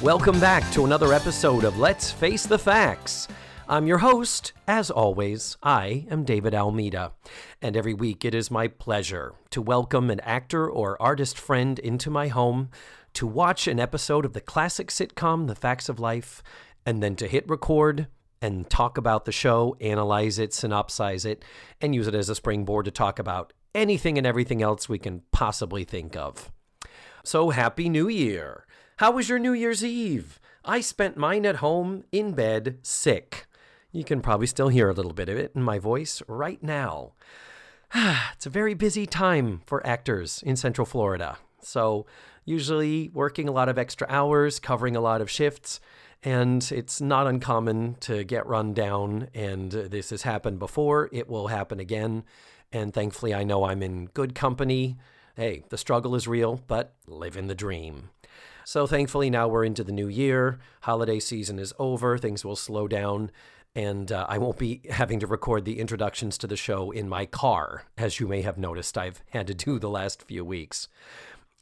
Welcome back to another episode of Let's Face the Facts. I'm your host, as always. I am David Almeida, and every week it is my pleasure to welcome an actor or artist friend into my home to watch an episode of the classic sitcom The Facts of Life, and then to hit record and talk about the show, analyze it, synopsize it, and use it as a springboard to talk about anything and everything else we can possibly think of. So Happy New Year! How was your New Year's Eve? I spent mine at home, in bed, sick. You can probably still hear a little bit of it in my voice right now. It's a very busy time for actors in Central Florida. So usually working a lot of extra hours, covering a lot of shifts, and it's not uncommon to get run down, and this has happened before. It will happen again, and thankfully I know I'm in good company. Hey, the struggle is real, but living the dream. So thankfully now we're into the new year, holiday season is over, things will slow down, and I won't be having to record the introductions to the show in my car, as you may have noticed I've had to do the last few weeks.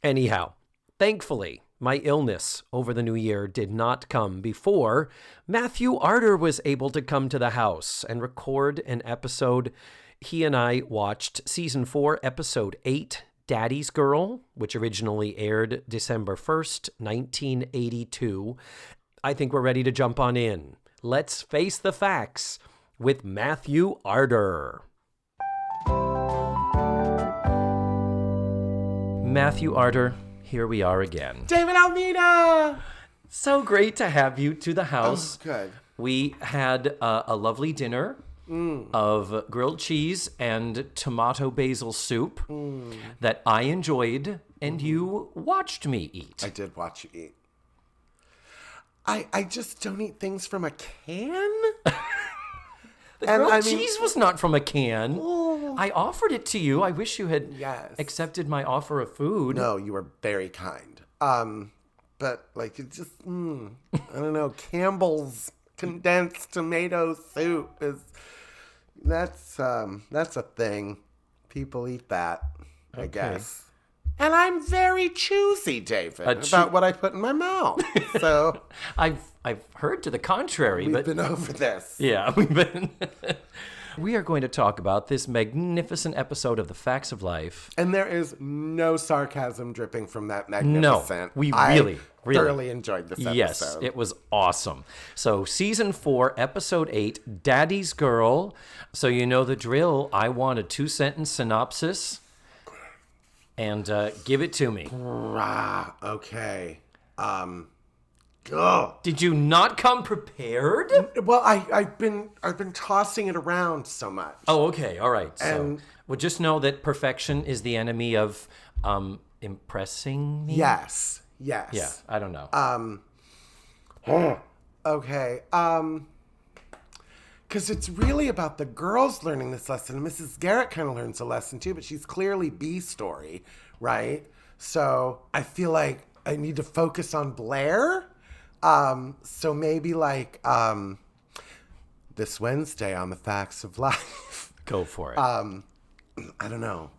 Anyhow, thankfully, my illness over the new year did not come before Matthew Arter was able to come to the house and record an episode. He and I watched Season 4, Episode 8, Daddy's Girl, which originally aired December 1st, 1982. I think we're ready to jump on in. Let's face the facts with Matthew Arter. Matthew Arter, here we are again. David Almeida! So great to have you to the house. Oh, good. We had a lovely dinner of grilled cheese and tomato basil soup that I enjoyed, and you watched me eat. I did watch you eat. I just don't eat things from a can. The grilled cheese was not from a can. Oh. I offered it to you. I wish you had Yes. accepted my offer of food. No, you were very kind. But like it just, I don't know. Campbell's condensed tomato soup that's a thing. People eat that, I guess. And I'm very choosy, David, about what I put in my mouth. So I've heard to the contrary. We've been over this. Yeah, we've been. We are going to talk about this magnificent episode of The Facts of Life. And there is no sarcasm dripping from that magnificent. No, I thoroughly enjoyed this episode. Yes, it was awesome. So Season 4, Episode 8, Daddy's Girl. So you know the drill. I want a 2-sentence synopsis. And give it to me. Okay. Did you not come prepared? Well, I've been tossing it around so much. Oh, okay. All right. So, well, just know that perfection is the enemy of impressing me. Yes. Yeah, I don't know. Okay. Because it's really about the girls learning this lesson. And Mrs. Garrett kind of learns a lesson too, but she's clearly B's story, right? So I feel like I need to focus on Blair. So maybe like this Wednesday on The Facts of Life. Go for it. I don't know.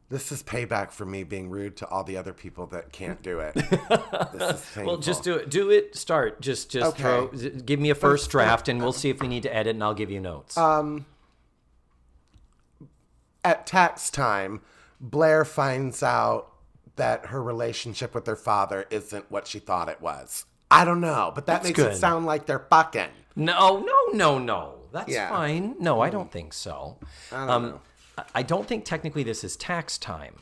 This is payback for me being rude to all the other people that can't do it. This is painful. Well, just do it. Do it. Start. Just Okay. Give me a first draft, and we'll see if we need to edit, and I'll give you notes. At tax time, Blair finds out that her relationship with her father isn't what she thought it was. I don't know, but that makes it sound like they're fucking. No. That's fine. No, I don't think so. I don't know. I don't think technically this is tax time.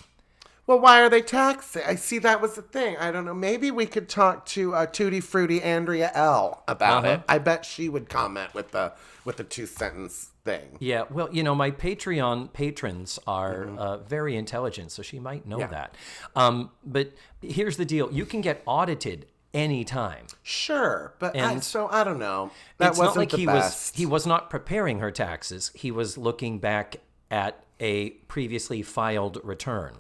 Well, why are they taxing? I see that was the thing. I don't know. Maybe we could talk to Tutti Frutti Andrea L about it. I bet she would comment with the 2-sentence thing. Yeah, well, you know, my Patreon patrons are very intelligent, so she might know that. But here's the deal. You can get audited anytime. Sure, but I don't know. That wasn't not like the best. He was not preparing her taxes. He was looking back at a previously filed return.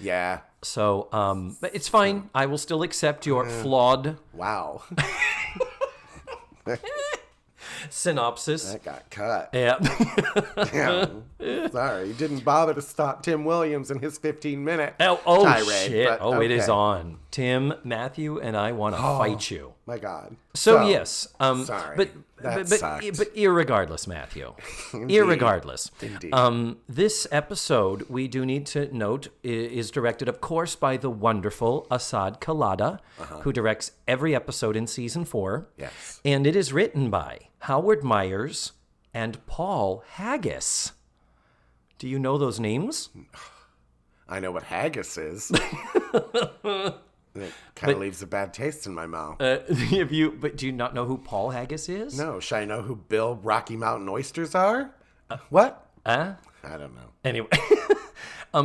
Yeah. So, but it's fine. I will still accept your flawed. Wow. synopsis. That got cut. Yeah. Yeah. Sorry, you didn't bother to stop Tim Williams in his 15-minute Oh tirade. shit. But, It is okay. on. Tim, Matthew, and I want to fight you. My God. So yes. sorry. But That but sucked. irregardless, Matthew. Indeed. Irregardless. Indeed. This episode, we do need to note, is directed, of course, by the wonderful Asad Khalada, who directs every episode in season 4. Yes. And it is written by Howard Myers and Paul Haggis. Do you know those names? I know what haggis is. It kind of leaves a bad taste in my mouth. But do you not know who Paul Haggis is? No, should I know who Bill Rocky Mountain Oysters are? What? I don't know. Anyway,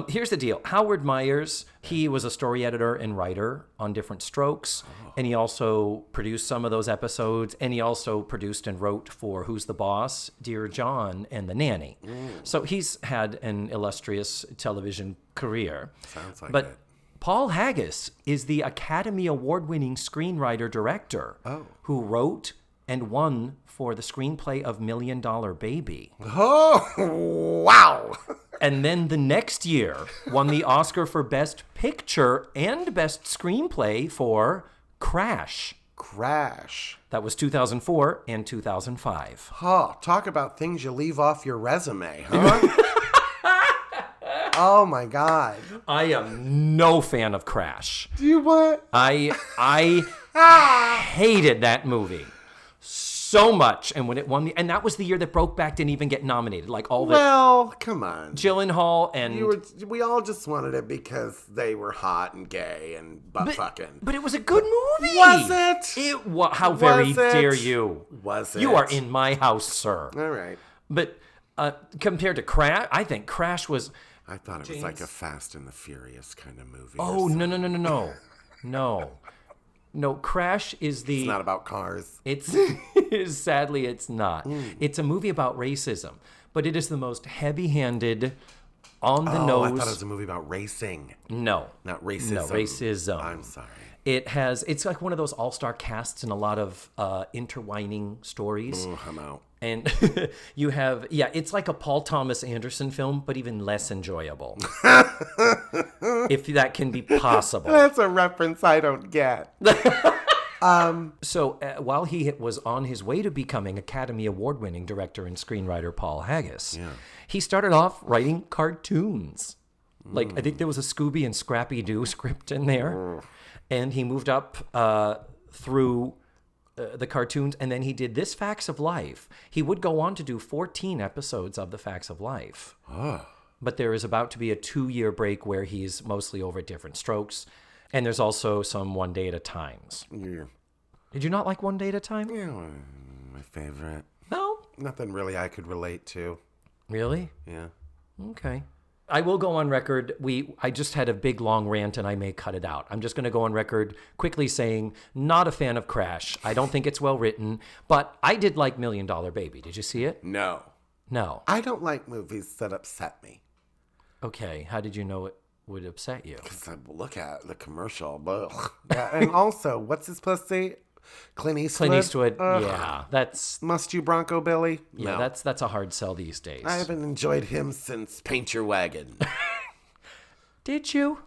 here's the deal. Howard Myers, he was a story editor and writer on Different Strokes, and he also produced some of those episodes, and he also produced and wrote for Who's the Boss, Dear John, and The Nanny. So he's had an illustrious television career. Sounds like but it. Paul Haggis is the Academy Award-winning screenwriter-director who wrote and won for the screenplay of $1 Million Baby. Oh, wow. And then the next year won the Oscar for Best Picture and Best Screenplay for Crash. Crash. That was 2004 and 2005. Oh, talk about things you leave off your resume, huh? Oh, my God. I am no fan of Crash. Do you what? I hated that movie so much, and when it won, and that was the year that Brokeback didn't even get nominated. Like all the Well, come on. Gyllenhaal and We all just wanted it because they were hot and gay and butt fucking. but it was a good movie. Was it? How very Was it? dare you? Was it? You are in my house, sir. All right. But compared to Crash, I think Crash was. I thought it was like a Fast and the Furious kind of movie. Oh no! Crash is the. It's not about cars. It's sadly it's not. It's a movie about racism, but it is the most heavy-handed, on the nose. I thought it was a movie about racing. No, Not racism. No, racism. I'm sorry. It's like one of those all-star casts and a lot of intertwining stories. Ooh, I'm out. And you have, it's like a Paul Thomas Anderson film, but even less enjoyable. If that can be possible. That's a reference I don't get. So while he was on his way to becoming Academy Award-winning director and screenwriter Paul Haggis, he started off writing cartoons. Like, I think there was a Scooby and Scrappy-Doo script in there. And he moved up through the cartoons, and then he did This Facts of Life. He would go on to do 14 episodes of The Facts of Life. But there is about to be a 2-year break where he's mostly over at Different Strokes, and there's also some One Day at a Times. Yeah. Did you not like One Day at a Time? Yeah, my favorite. No? Nothing really I could relate to. Really? Yeah. Okay. I will go on record. I just had a big long rant and I may cut it out. I'm just going to go on record quickly saying, not a fan of Crash. I don't think it's well written, but I did like $1 Million Baby. Did you see it? No. No. I don't like movies that upset me. Okay. How did you know it would upset you? Because I look at the commercial. Ugh. Yeah, and also, what's his pussy? Clint Eastwood. Clint Eastwood. Ugh. Yeah. That's Must You Bronco Billy? yeah. No. That's a hard sell these days. I haven't enjoyed him since Paint Your Wagon. Did you?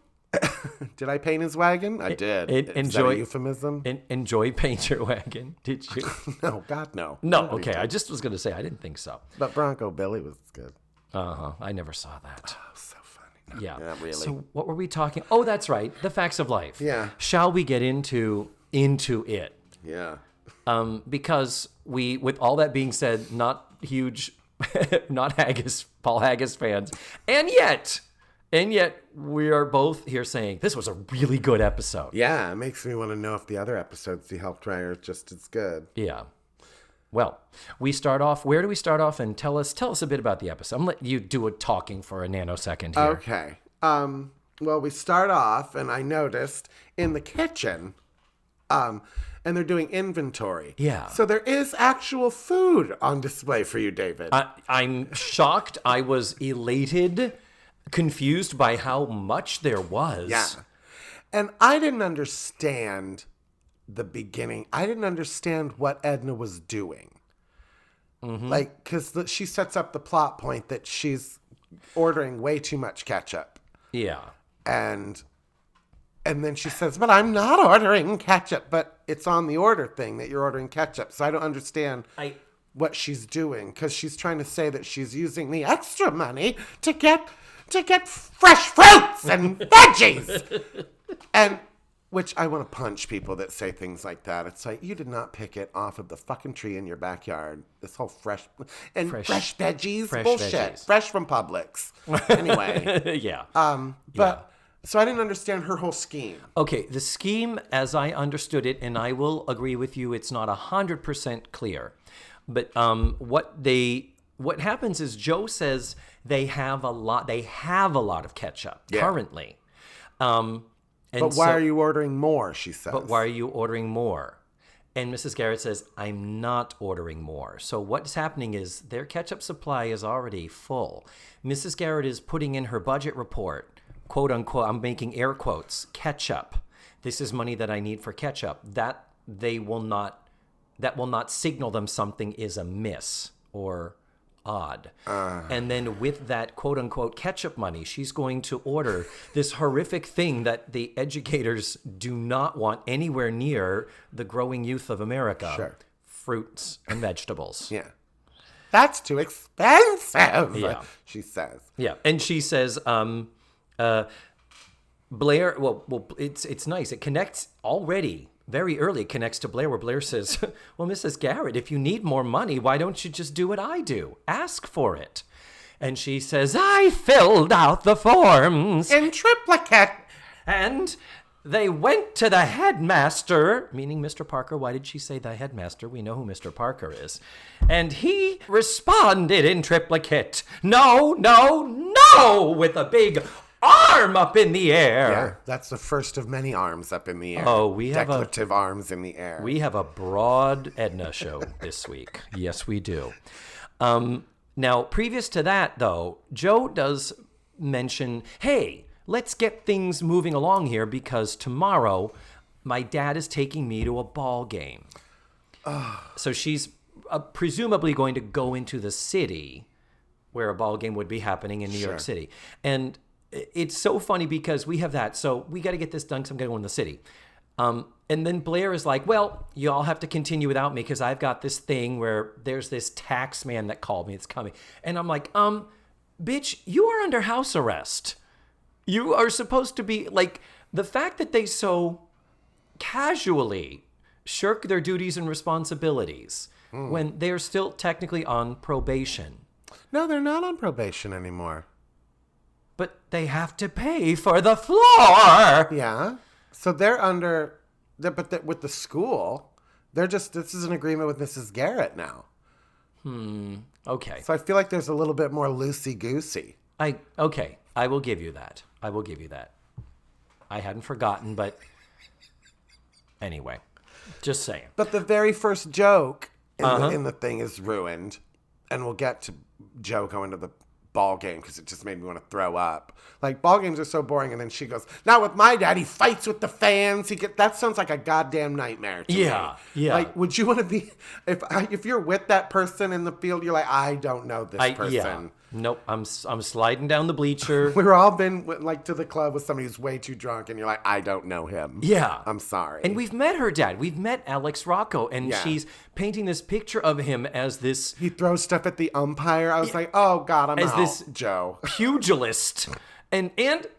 Did I paint his wagon? I did. Is that a euphemism? Enjoy Paint Your Wagon? Did you? No, God, no. No. Okay. I just was going to say I didn't think so. But Bronco Billy was good. I never saw that. Oh, so funny. No, Yeah. Not really. So what were we talking? Oh, that's right. The Facts of Life. Yeah. Shall we get into it? Yeah. Because with all that being said, not huge, not Paul Haggis fans, and yet we are both here saying this was a really good episode. Yeah, it makes me want to know if the other episodes he helped write are just as good. Yeah. Well, we start off. Where do we start off? And tell us a bit about the episode. I'm gonna let you do a talking for a nanosecond here. Okay. Well, we start off, and I noticed in the kitchen, and they're doing inventory. Yeah. So there is actual food on display for you, David. I'm shocked. I was elated, confused by how much there was. Yeah. And I didn't understand the beginning. I didn't understand what Edna was doing. Like, because she sets up the plot point that she's ordering way too much ketchup. Yeah. And then she says, but I'm not ordering ketchup. But it's on the order thing that you're ordering ketchup. So I don't understand what she's doing. Because she's trying to say that she's using the extra money to get fresh fruits and veggies. And which I want to punch people that say things like that. It's like, you did not pick it off of the fucking tree in your backyard. This whole fresh veggies, bullshit. Veggies. Fresh from Publix. Anyway. Yeah. So I didn't understand her whole scheme. Okay, the scheme, as I understood it, and I will agree with you, it's not 100% clear. But what happens is Joe says they have a lot of ketchup currently. But why are you ordering more, she says. But why are you ordering more? And Mrs. Garrett says, I'm not ordering more. So what's happening is their ketchup supply is already full. Mrs. Garrett is putting in her budget report, quote unquote, I'm making air quotes, ketchup. This is money that I need for ketchup. That will not signal them something is amiss or odd. And then with that quote unquote ketchup money, she's going to order this horrific thing that the educators do not want anywhere near the growing youth of America. Sure. Fruits and vegetables. Yeah. That's too expensive, she says. Yeah. And she says, Blair, well, it's nice. It connects already. Very early, it connects to Blair, where Blair says, well, Mrs. Garrett, if you need more money, why don't you just do what I do? Ask for it. And she says, I filled out the forms. In triplicate. And they went to the headmaster, meaning Mr. Parker. Why did she say the headmaster? We know who Mr. Parker is. And he responded in triplicate. No, no, no, with a big arm up in the air. Yeah, that's the first of many arms up in the air. Oh, we have declarative arms in the air. We have a broad Edna show this week. Yes, we do. Now, previous to that, though, Joe does mention, hey, let's get things moving along here because tomorrow my dad is taking me to a ball game. So she's presumably going to go into the city where a ball game would be happening in New York City. And it's so funny because we have that. So we got to get this done because I'm going to go in the city. And then Blair is like, well, you all have to continue without me because I've got this thing where there's this tax man that called me. It's coming. And I'm like, bitch, you are under house arrest. You are supposed to be like the fact that they so casually shirk their duties and responsibilities when they're still technically on probation. No, they're not on probation anymore. But they have to pay for the floor. Yeah. So they're under, with the school, this is an agreement with Mrs. Garrett now. Okay. So I feel like there's a little bit more loosey-goosey. Okay. I will give you that. I hadn't forgotten, but anyway, just saying. But the very first joke in the thing is ruined. And we'll get to Joe going to the ball game because it just made me want to throw up. Like, ball games are so boring. And then she goes, now with my dad, he fights with the fans. That sounds like a goddamn nightmare to me. Yeah. Like, would you want to be, if you're with that person in the field, you're like, I don't know this person. Yeah. Nope, I'm sliding down the bleacher. We've all been like to the club with somebody who's way too drunk, and you're like, I don't know him. Yeah, I'm sorry. And we've met her dad. We've met Alex Rocco, and she's painting this picture of him as this. He throws stuff at the umpire. I was like, oh God, I'm as out. This Joe pugilist, and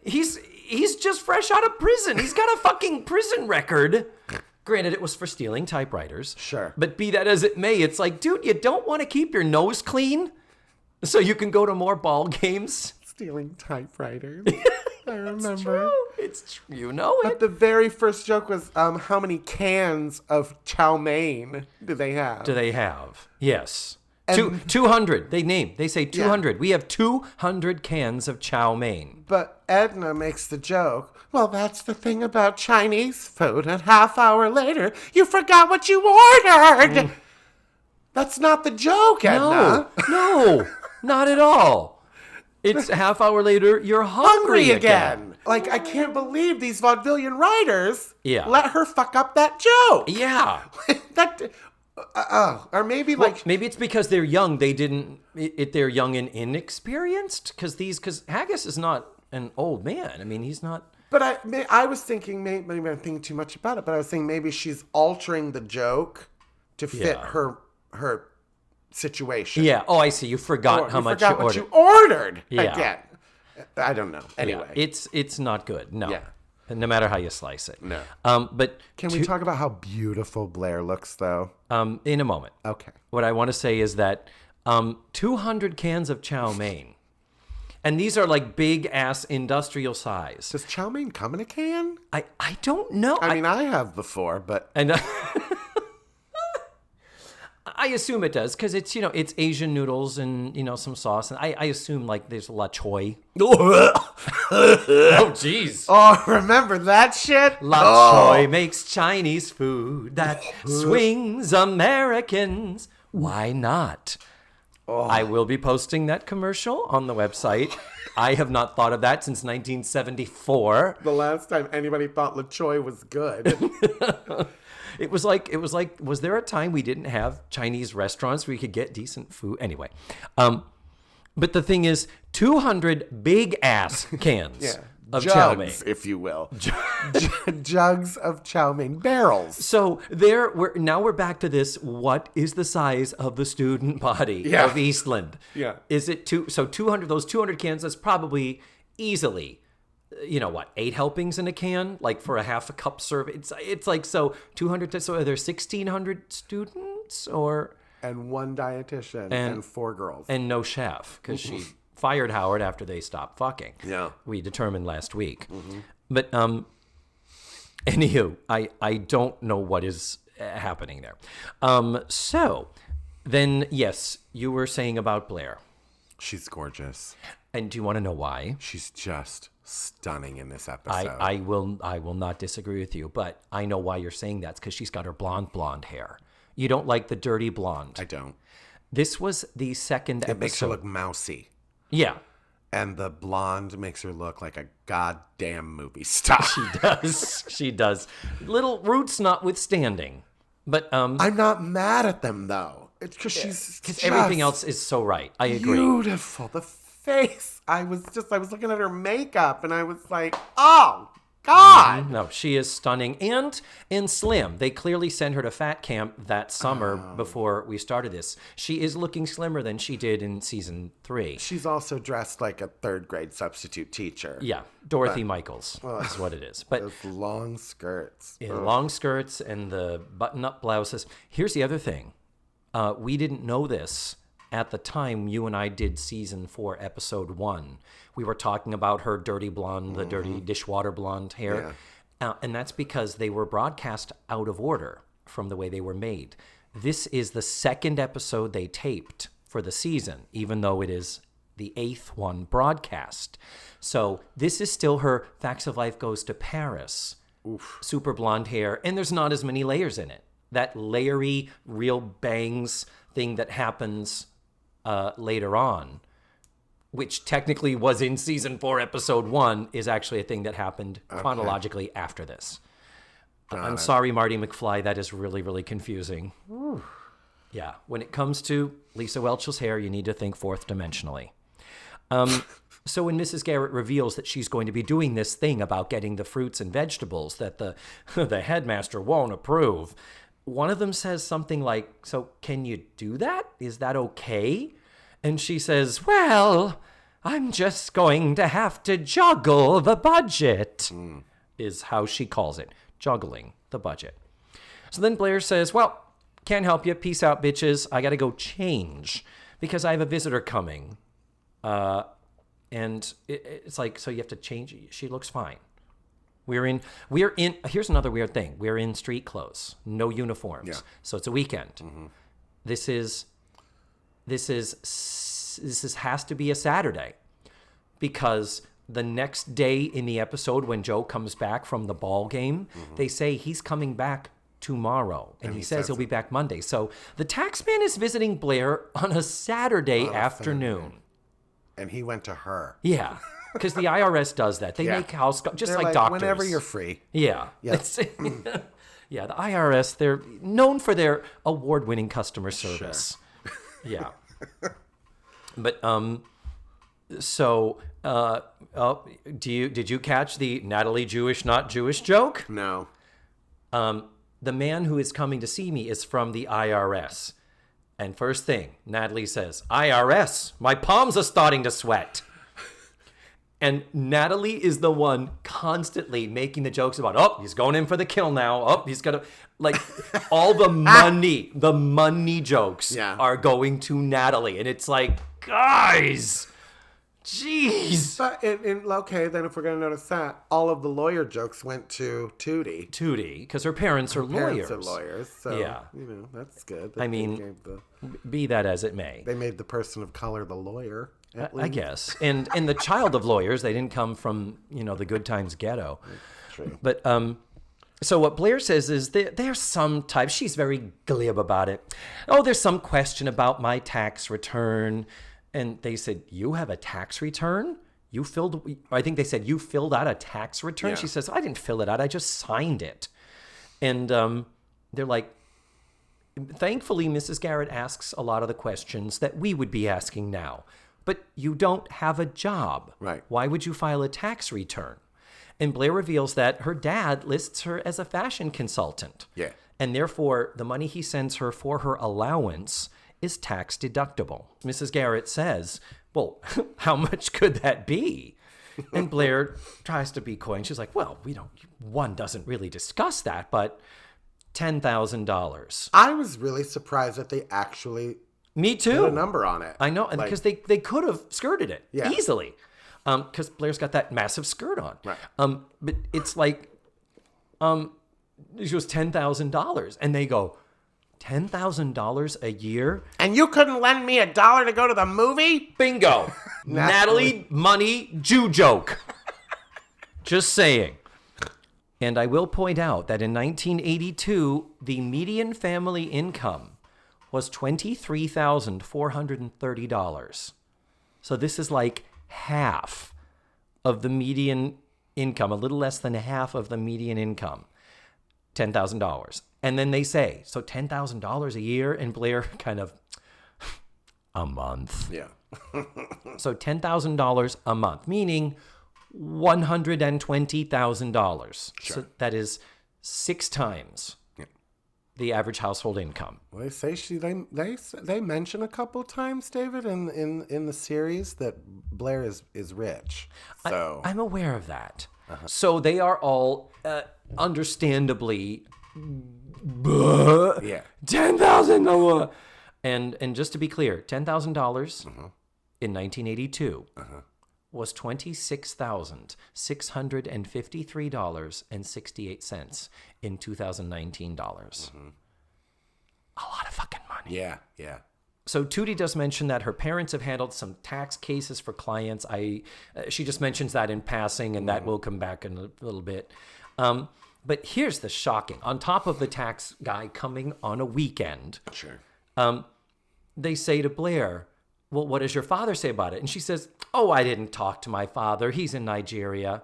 he's just fresh out of prison. He's got a fucking prison record. Granted, it was for stealing typewriters. Sure, but be that as it may, it's like, dude, you don't want to keep your nose clean. So you can go to more ball games? Stealing typewriters. I remember. It's true. You know it. But the very first joke was, how many cans of chow mein do they have? Yes. 200. They say 200. Yeah. We have 200 cans of chow mein. But Edna makes the joke, well, that's the thing about Chinese food. A half hour later, you forgot what you ordered. That's not the joke, Edna. No. Not at all. It's a half hour later, you're hungry again. Like, I can't believe these vaudevillian writers let her fuck up that joke. Yeah. Or maybe Well, like maybe it's because they're young. They didn't. They're young and inexperienced. Because Haggis is not an old man. I mean, he's not. But I was thinking, maybe I'm thinking too much about it, but I was thinking maybe she's altering the joke to fit her situation. Yeah. Oh, I see. You forgot how much you ordered. What you ordered Yeah. again. I don't know. Anyway. Yeah, it's not good. No. Yeah. No matter how you slice it. No. But Can we talk about how beautiful Blair looks, though? in a moment. Okay. What I want to say is that 200 cans of chow mein. And these are like big ass industrial size. Does chow mein come in a can? I don't know. I mean, I have before, but... And I assume it does because it's it's Asian noodles and some sauce, and I assume like there's la choy. Oh jeez. Oh, remember that shit? La choy makes Chinese food that swings Americans. Why not? I will be posting that commercial on the website. I have not thought of that since 1974. The last time anybody thought La Choy was good. It was like, was there a time we didn't have Chinese restaurants where you could get decent food? Anyway, but the thing is, 200 big ass cans of chow mein, if you will, jugs of chow mein, barrels. So we're back to this. What is the size of the student body of Eastland? Yeah, is it 200? Those 200 cans. That's probably easily. 8 helpings in a can, like for a half a cup serve. It's like, so 200, so are there 1,600 students and one dietitian and 4 girls. And no chef, because she fired Howard after they stopped fucking. Yeah. We determined last week. But, anywho, I don't know what is happening there. So then, yes, you were saying about Blair. She's gorgeous. And do you want to know why? She's just stunning in this episode. I will not disagree with you, but I know why you're saying that. It's because she's got her blonde hair. You don't like the dirty blonde. I don't. This was the second episode. It makes her look mousy. Yeah. And the blonde makes her look like a goddamn movie star. She does. Little roots notwithstanding. But I'm not mad at them, though. It's because she's everything else is so right. I agree. Beautiful. The face. I was looking at her makeup and I was like, oh God. No, she is stunning and slim. They clearly sent her to fat camp that summer before we started this. She is looking slimmer than she did in season 3. She's also dressed like a 3rd grade substitute teacher. Yeah, Dorothy Michaels is what it is. But those long skirts. Long skirts and the button-up blouses. Here's the other thing. We didn't know this at the time you and I did season 4, episode 1. We were talking about her dirty blonde, the dirty dishwater blonde hair. Yeah. And that's because they were broadcast out of order from the way they were made. This is the 2nd episode they taped for the season, even though it is the 8th one broadcast. So this is still her Facts of Life Goes to Paris. Oof. Super blonde hair, and there's not as many layers in it. That layery, real bangs thing that happens later on, which technically was in season 4, episode 1, is actually a thing that happened chronologically after this. I'm sorry, Marty McFly. That is really, really confusing. Ooh. Yeah. When it comes to Lisa Welch's hair, you need to think 4th dimensionally. So when Mrs. Garrett reveals that she's going to be doing this thing about getting the fruits and vegetables that the headmaster won't approve, one of them says something like, so can you do that? Is that okay? And she says, well, I'm just going to have to juggle the budget, is how she calls it, juggling the budget. So then Blair says, well, can't help you. Peace out, bitches. I got to go change because I have a visitor coming. And it's like, so you have to change. She looks fine. We're in, here's another weird thing. We're in street clothes, no uniforms. Yeah. So it's a weekend. Mm-hmm. This has to be a Saturday because the next day in the episode when Joe comes back from the ball game, they say he's coming back tomorrow. And he says he'll be back Monday. So the taxman is visiting Blair on a Saturday afternoon. And he went to her. Yeah. Because the IRS does that. They make house just like doctors. Whenever you're free. Yeah. Yes. Yeah, the IRS, they're known for their award-winning customer service. Sure. Yeah. But did you catch the Natalie Jewish not Jewish joke? No. The man who is coming to see me is from the IRS. And first thing, Natalie says, IRS, my palms are starting to sweat. And Natalie is the one constantly making the jokes about, oh, he's going in for the kill now. Oh, he's going to, like, all the money jokes are going to Natalie. And it's like, guys, jeez. But, okay, then if we're going to notice that, all of the lawyer jokes went to Tootie. Tootie, because her parents are lawyers. Parents are lawyers, so, yeah. That's good. I mean, be that as it may. They made the person of color the lawyer. I guess. And the child of lawyers, they didn't come from, the good times ghetto. True. But so what Blair says is there's some type, she's very glib about it. Oh, there's some question about my tax return. And they said, you have a tax return? I think they said, you filled out a tax return? Yeah. She says, I didn't fill it out. I just signed it. And they're like, thankfully, Mrs. Garrett asks a lot of the questions that we would be asking now. But you don't have a job. Right. Why would you file a tax return? And Blair reveals that her dad lists her as a fashion consultant. Yeah. And therefore, the money he sends her for her allowance is tax deductible. Mrs. Garrett says, well, how much could that be? And Blair tries to be coy. And she's like, well, one doesn't really discuss that, but $10,000. I was really surprised that they actually... Me too. Put a number on it. I know, because they could have skirted it easily. Because Blair's got that massive skirt on. Right. But it's like, she was $10,000. And they go, $10,000 a year? And you couldn't lend me $1 to go to the movie? Bingo. Natalie, money, Jew joke. Just saying. And I will point out that in 1982, the median family income was $23,430. So this is like half of the median income, a little less than half of the median income, $10,000. And then they say, so $10,000 a year, and Blair kind of, a month. Yeah. So $10,000 a month, meaning $120,000. Sure. So that is 6 times the average household income. Well, they say they mention a couple times, David, in the series that Blair is rich. So I'm aware of that. Uh-huh. So they are all understandably $10,000. And just to be clear, $10,000 in 1982 was $26,653.68 in 2019 dollars. A lot of fucking money. Yeah. So Tootie does mention that her parents have handled some tax cases for clients. She just mentions that in passing, and that will come back in a little bit. But here's the shocking. On top of the tax guy coming on a weekend, sure. They say to Blair, well, what does your father say about it? And she says, oh, I didn't talk to my father. He's in Nigeria.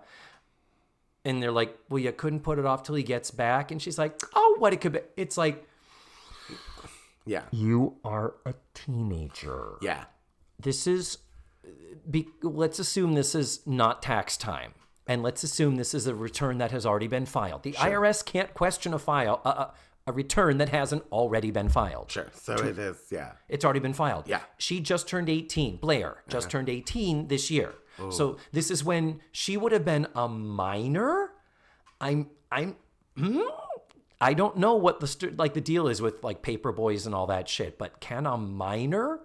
And they're like, well, you couldn't put it off till he gets back. And she's like, oh, what it could be. It's like, yeah, you are a teenager. Yeah. Let's assume this is not tax time. And let's assume this is a return that has already been filed. The IRS can't question a return that hasn't already been filed. Sure. So it is, yeah. It's already been filed. Yeah. She just turned 18. Blair just turned 18 this year. Ooh. So this is when she would have been a minor. I don't know what the deal is with like paper boys and all that shit, but can a minor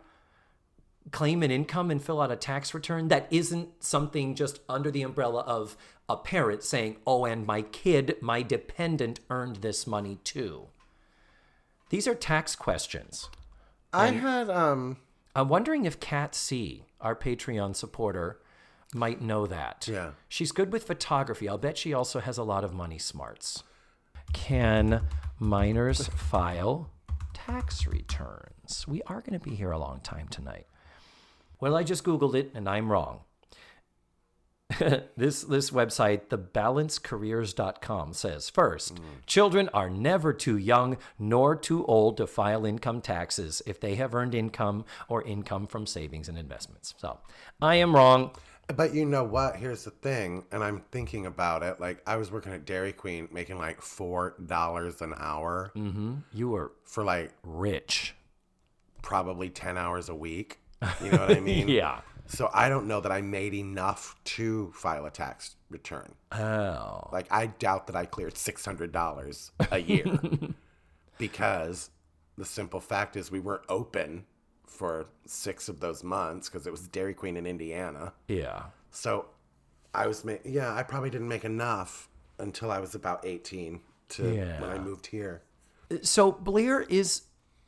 claim an income and fill out a tax return that isn't something just under the umbrella of a parent saying, oh, and my kid, my dependent, earned this money too? These are tax questions. I'm wondering if Kat C., our Patreon supporter, might know that. Yeah. She's good with photography. I'll bet she also has a lot of money smarts. Can minors file tax returns? We are going to be here a long time tonight. Well, I just Googled it, and I'm wrong. This website, thebalancecareers.com, says, first, children are never too young nor too old to file income taxes if they have earned income or income from savings and investments. So I am wrong. But you know what? Here's the thing, and I'm thinking about it. Like, I was working at Dairy Queen making like $4 an hour. Mm-hmm. You were for like rich. Probably 10 hours a week. You know what I mean? Yeah. So I don't know that I made enough to file a tax return. Oh. Like, I doubt that I cleared $600 a year because the simple fact is we weren't open for 6 of those months because it was Dairy Queen in Indiana. Yeah. So I probably didn't make enough until I was about 18 when I moved here. So Blair is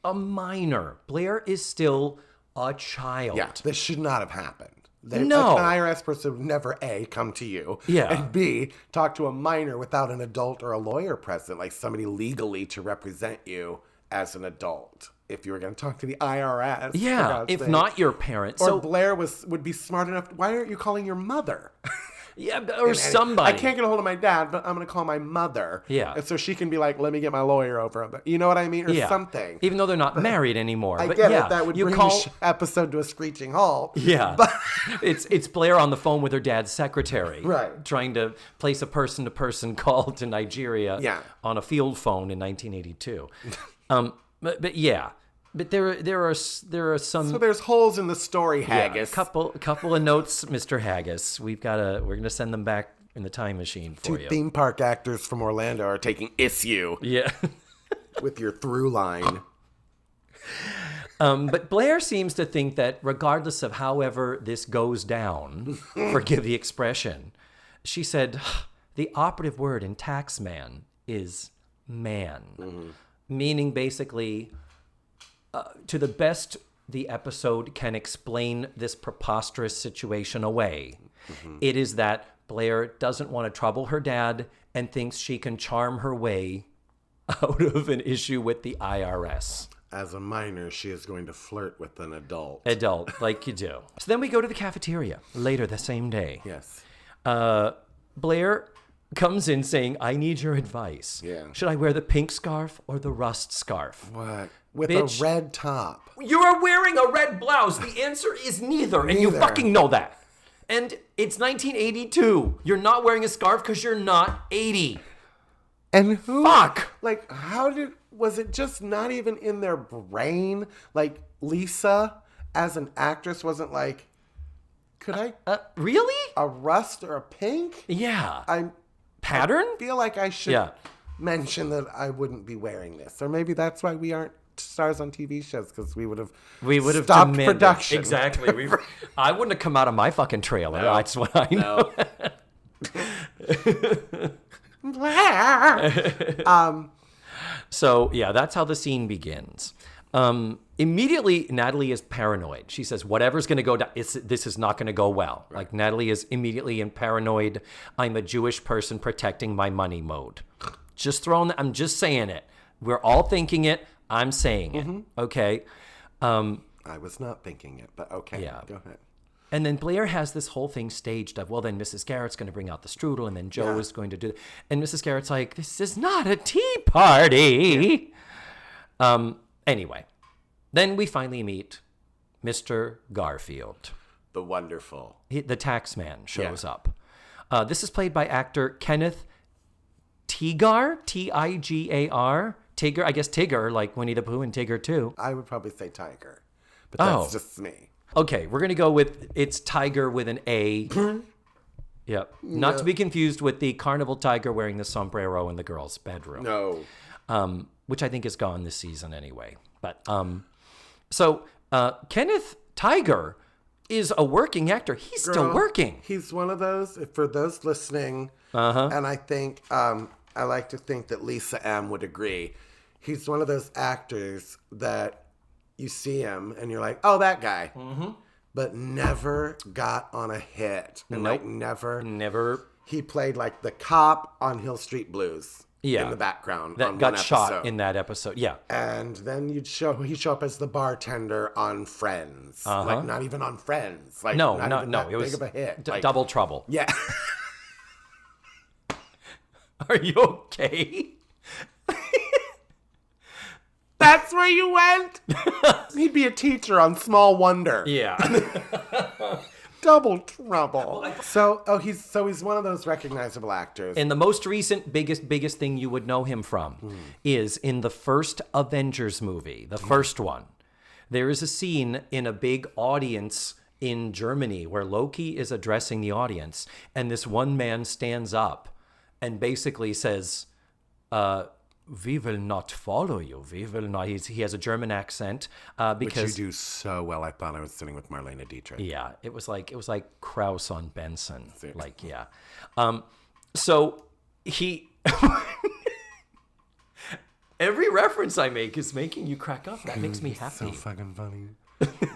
a minor. Blair is still a child. Yeah, this should not have happened. No. An IRS person would never, A, come to you, and B, talk to a minor without an adult or a lawyer present, like somebody legally to represent you as an adult. If you were going to talk to the IRS. Yeah, if not your parents. Or Blair would be smart enough. Why aren't you calling your mother? Yeah, or somebody. I can't get a hold of my dad, but I'm going to call my mother. Yeah. And so she can be like, let me get my lawyer over. You know what I mean? Or something. Even though they're not married anymore. I but get it. That would bring call... the episode to a screeching halt. Yeah. But... it's Blair on the phone with her dad's secretary. Right. Trying to place a person-to-person call to Nigeria on a field phone in 1982. But yeah. But there are some. So there's holes in the story, Haggis. Yeah, couple of notes, Mr. Haggis. We're gonna send them back in the time machine for you. 2 theme park actors from Orlando are taking issue. Yeah. with your through line. But Blair seems to think that regardless of however this goes down, forgive the expression, she said the operative word in Taxman is man, meaning basically. To the best the episode can explain this preposterous situation away, it is that Blair doesn't want to trouble her dad and thinks she can charm her way out of an issue with the IRS. As a minor, she is going to flirt with an adult. Like you do. So then we go to the cafeteria later the same day. Yes. Blair comes in saying, I need your advice. Yeah. Should I wear the pink scarf or the rust scarf? What? With Bitch, a red top. You are wearing a red blouse. The answer is neither. And you fucking know that. And it's 1982. You're not wearing a scarf because you're not 80. And who? Fuck. Like, was it just not even in their brain? Like, Lisa, as an actress, wasn't like, could I? Really? A rust or a pink? Yeah. Pattern? I feel like I should mention that I wouldn't be wearing this. Or maybe that's why we aren't stars on TV shows, because we would have stopped demanded. production. Exactly. I wouldn't have come out of my fucking trailer. No. That's what I know. So, yeah, that's how the scene begins. Immediately, Natalie is paranoid. She says, whatever's going to go down, this is not going to go well. Right. Like, Natalie is immediately in paranoid, I'm a Jewish person protecting my money mode. I'm just saying it. We're all thinking it. I'm saying it. Okay. I was not thinking it, but okay. Yeah. Go ahead. And then Blair has this whole thing staged of, well, then Mrs. Garrett's going to bring out the strudel, and then Joe is going to do it. And Mrs. Garrett's like, this is not a tea party. Yeah. Anyway, then we finally meet Mr. Garfield. The wonderful. The tax man shows up. This is played by actor Kenneth Tigar, Tigar. Tigger, I guess Tigger, like Winnie the Pooh and Tigger too. I would probably say Tiger, but that's just me. Okay, we're going to go with it's Tiger with an A. Yep. Not to be confused with the carnival tiger wearing the sombrero in the girls' bedroom. No. Which I think is gone this season anyway. But so Kenneth Tiger is a working actor. He's still working. He's one of those, for those listening, and I think I like to think that Lisa M would agree. He's one of those actors that you see him and you're like, oh, that guy. But never got on a hit. And never. Never. He played like the cop on Hill Street Blues. Yeah. in the background that on got one shot episode. in that episode. Yeah. And then he'd show up as the bartender on Friends. Like, not even on Friends. Like, No, not no, even no. that It was big of a hit. Like, Double Trouble. yeah. Are you okay? That's where you went? He'd be a teacher on Small Wonder. Yeah. Double Trouble. So he's one of those recognizable actors. And the most recent, biggest thing you would know him from is in the first Avengers movie, the first one. There is a scene in a big audience in Germany where Loki is addressing the audience, and this one man stands up and basically says, we will not follow you. We will not. He has a German accent because Which you do so well. I thought I was sitting with Marlene Dietrich. yeah, it was like Kraus on Benson. Like, yeah. So he every reference I make is making you crack up. That makes me happy. So fucking funny.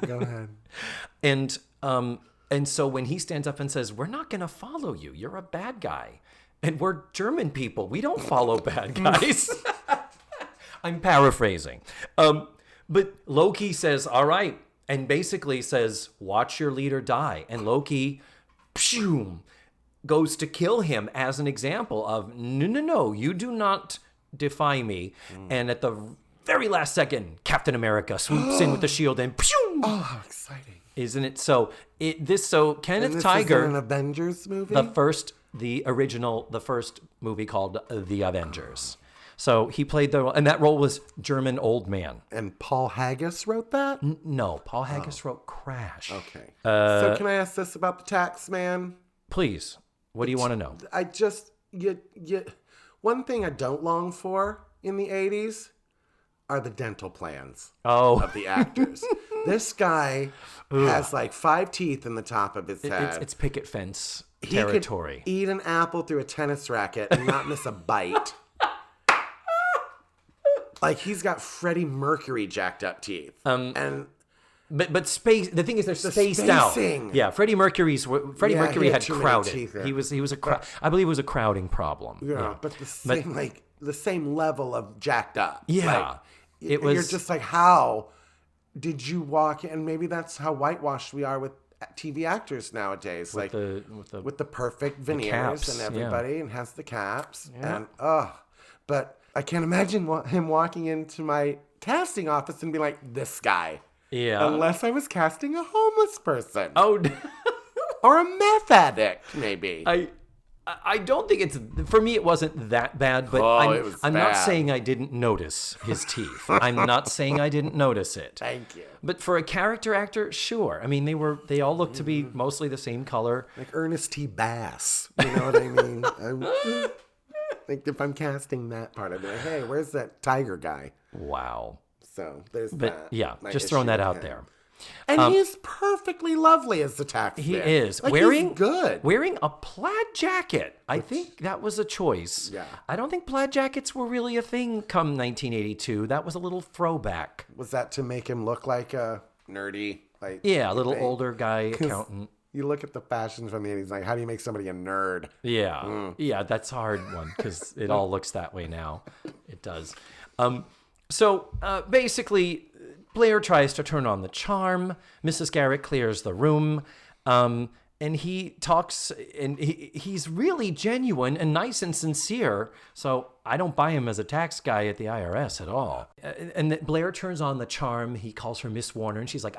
Go ahead. And so when he stands up and says, "We're not going to follow you. You're a bad guy." And we're German people. We don't follow bad guys. I'm paraphrasing. But Loki says, all right. And basically says, watch your leader die. And Loki goes to kill him as an example of, no, you do not defy me. And at the very last second, Captain America swoops in with the shield and Oh, how exciting. Isn't it? So Kenneth This Tiger, is an Avengers movie? the first movie called The Avengers. So he played and that role was German old man. And Paul Haggis wrote that? No, Paul Haggis wrote Crash. Okay. So can I ask this about the tax man? Please, what do you want to know? I just, one thing I don't long for in the 80s are the dental plans of the actors. This guy has like 5 teeth in the top of his head. It's picket fence He territory. could eat an apple through a tennis racket and not miss a bite. Like, he's got Freddie Mercury jacked up teeth. But space. The thing is, they're spaced out. spacing. Yeah, Freddie Mercury he had had too many crowded. teeth there. He was I believe it was a crowding problem. Yeah, but the same level of jacked up. Yeah, Like, it was. You're just like, how did you walk in? And maybe that's how whitewashed we are with TV actors nowadays. With the perfect veneers caps, and everybody, and has the caps. Yeah. And but I can't imagine him walking into my casting office and be like, this guy. Yeah. Unless I was casting a homeless person. Oh. Or a meth addict, maybe. I don't think it's, for me, it wasn't that bad, but I'm not saying I didn't notice his teeth. I'm not saying I didn't notice it. Thank you. But for a character actor, sure. I mean, they all look to be mostly the same color. Like Ernest T. Bass. You know what I mean? Like, if I'm casting that part, I'd be like, hey, where's that tiger guy? Wow. So there's But that. yeah, My just throwing issue that with out him. there. And he's perfectly lovely as the tax He man. is. Like, wearing he's good. Wearing a plaid jacket. I think that was a choice. Yeah. I don't think plaid jackets were really a thing come 1982. That was a little throwback. Was that to make him look like a nerdy? Like, Yeah, a little older guy accountant. You look at the fashions from the 80s, like, how do you make somebody a nerd? Yeah. Yeah, that's a hard one because it all looks that way now. It does. So basically, Blair tries to turn on the charm. Mrs. Garrett clears the room. And he talks, and he's really genuine and nice and sincere. So I don't buy him as a tax guy at the IRS at all. And then Blair turns on the charm. He calls her Miss Warner, and she's like,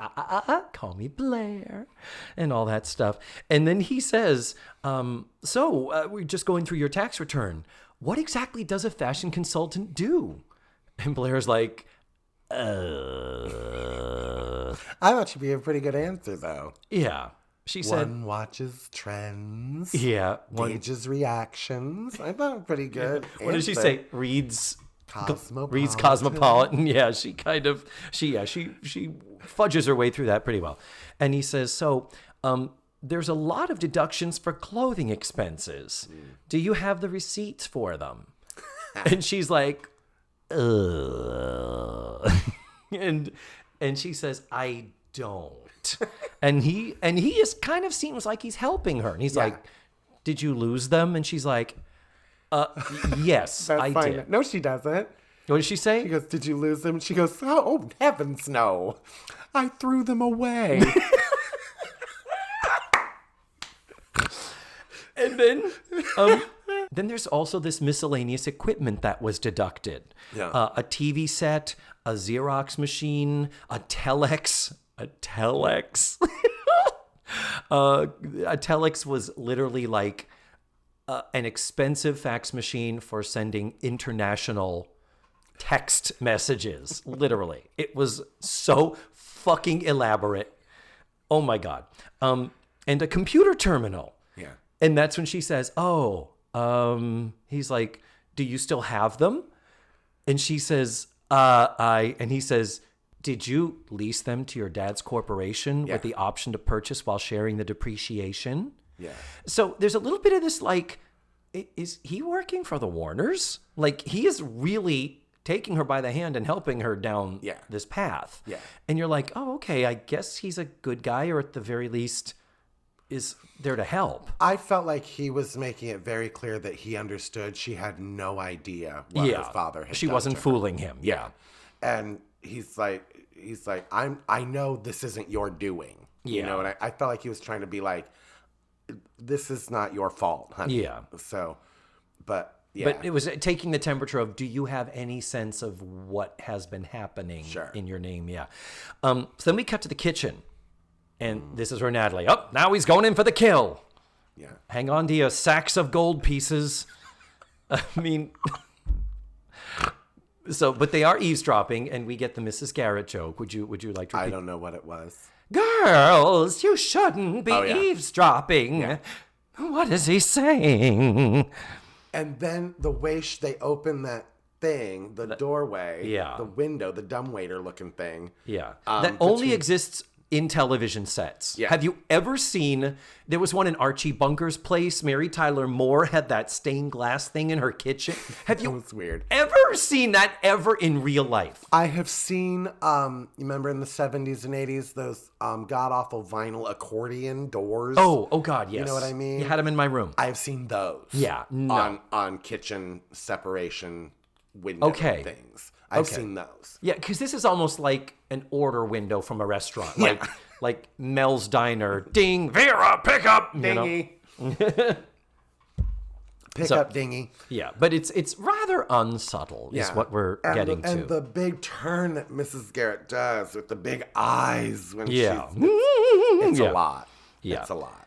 call me Blair, and all that stuff. And then he says, we're just going through your tax return. What exactly does a fashion consultant do? And Blair's like, I thought you'd be a pretty good answer, though. yeah. She said, one watches trends. Yeah. Gauges reactions. I thought it was pretty good. What did she say? Reads Cosmopolitan. Cosmopolitan. Yeah, she kind of, she fudges her way through that pretty well. And he says, so there's a lot of deductions for clothing expenses. Do you have the receipts for them? And she's like, and she says, I don't. And he is kind of seems like he's helping her. And he's like, did you lose them? And she's like, Yes, That's I fine. did. No, she doesn't. What did she say? She goes, did you lose them? She goes, oh heavens no. I threw them away. And then there's also this miscellaneous equipment that was deducted. Yeah. A TV set, a Xerox machine, a telex. A telex. A telex was literally like an expensive fax machine for sending international text messages. Literally. It was so fucking elaborate. Oh my God. And a computer terminal. Yeah. And that's when she says, he's like, do you still have them? And she says, and he says, did you lease them to your dad's corporation with the option to purchase while sharing the depreciation? Yeah. So there's a little bit of this, like, is he working for the Warners? Like, he is really taking her by the hand and helping her down this path. Yeah. And you're like, oh, okay, I guess he's a good guy, or at the very least is there to help. I felt like he was making it very clear that he understood she had no idea what her father had She done wasn't to her. fooling him. Yeah. And he's like, I know this isn't your doing. You know, and I felt like he was trying to be like, this is not your fault, honey. Yeah. So, but yeah. But it was taking the temperature of, do you have any sense of what has been happening in your name? Yeah. So then we cut to the kitchen. And this is where Natalie, now he's going in for the kill. Yeah. Hang on to your sacks of gold pieces. I mean, but they are eavesdropping, and we get the Mrs. Garrett joke. Would you like to repeat? I don't know what it was. Girls, you shouldn't be eavesdropping. Yeah. What is he saying? And then the way they open that thing, the doorway, the window, the dumbwaiter looking thing. Yeah. That only exists in television sets. Yeah. Have you ever seen, there was one in Archie Bunker's place, Mary Tyler Moore had that stained glass thing in her kitchen. Have you was weird. ever seen that ever in real life? I have seen, you remember in the 70s and 80s, those god-awful vinyl accordion doors? Oh God, yes. You know what I mean? You had them in my room. I have seen those. Yeah, no. On kitchen separation window things. I've seen those. Yeah, because this is almost like an order window from a restaurant. Yeah. Like Mel's Diner. Ding, Vera, pick up. Dingy. Pick up dingy. Yeah, but it's rather unsubtle is what we're getting to. And the big turn that Mrs. Garrett does with the big eyes when she's... Yeah. It's a lot. Yeah. It's a lot.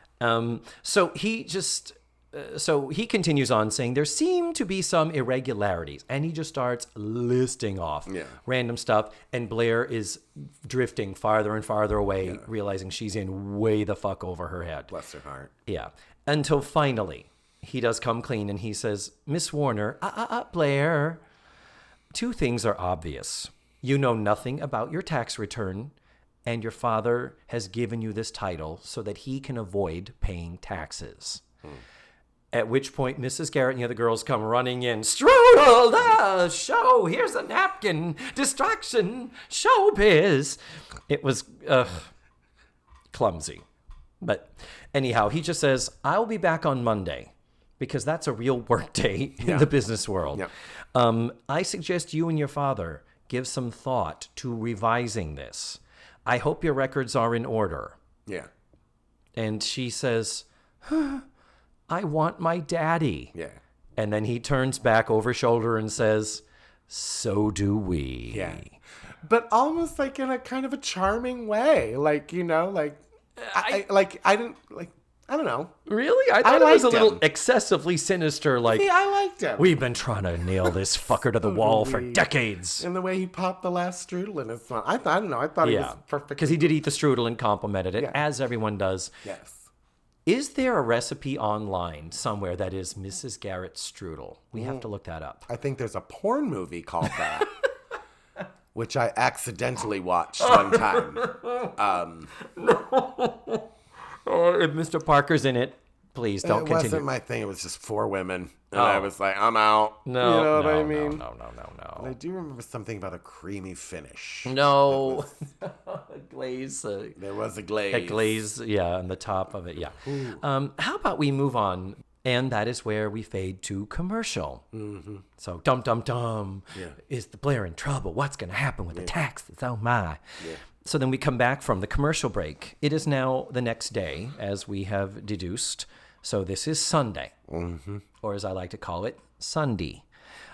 So he continues on saying there seem to be some irregularities, and he just starts listing off random stuff, and Blair is drifting farther and farther away, realizing she's in way the fuck over her head. Bless her heart. Yeah. Until finally he does come clean, and he says, Miss Warner, Blair, two things are obvious. You know nothing about your tax return, and your father has given you this title so that he can avoid paying taxes. At which point, Mrs. Garrett and the other girls come running in. Strudel, show, here's a napkin, distraction, showbiz. It was clumsy. But anyhow, he just says, I'll be back on Monday, because that's a real work day in the business world. Yeah. I suggest you and your father give some thought to revising this. I hope your records are in order. Yeah. And she says, I want my daddy. Yeah. And then he turns back over shoulder and says, so do we. Yeah. But almost like in a kind of a charming way. Like, you know, like, I don't know. Really? I thought it was a little excessively sinister. Like, See, I liked him. We've been trying to nail this fucker to the wall for decades. And the way he popped the last strudel in his mouth. I don't know. I thought he was perfect. Because he did eat the strudel and complimented it, as everyone does. Yes. Is there a recipe online somewhere that is Mrs. Garrett's strudel? We have to look that up. I think there's a porn movie called that, which I accidentally watched one time. If Mr. Parker's in it, please don't continue. It wasn't my thing. It was just 4 women. And I was like, I'm out. No, you know what I mean? No. But I do remember something about a creamy finish. No. Glaze. There was a glaze. A glaze, on the top of it, How about we move on? And that is where we fade to commercial. Mm-hmm. So, dum, dum, dum. Yeah. Is the Blair in trouble? What's going to happen with the taxes? Oh, my. Yeah. So then we come back from the commercial break. It is now the next day, as we have deduced. So this is Sunday, or as I like to call it, Sunday.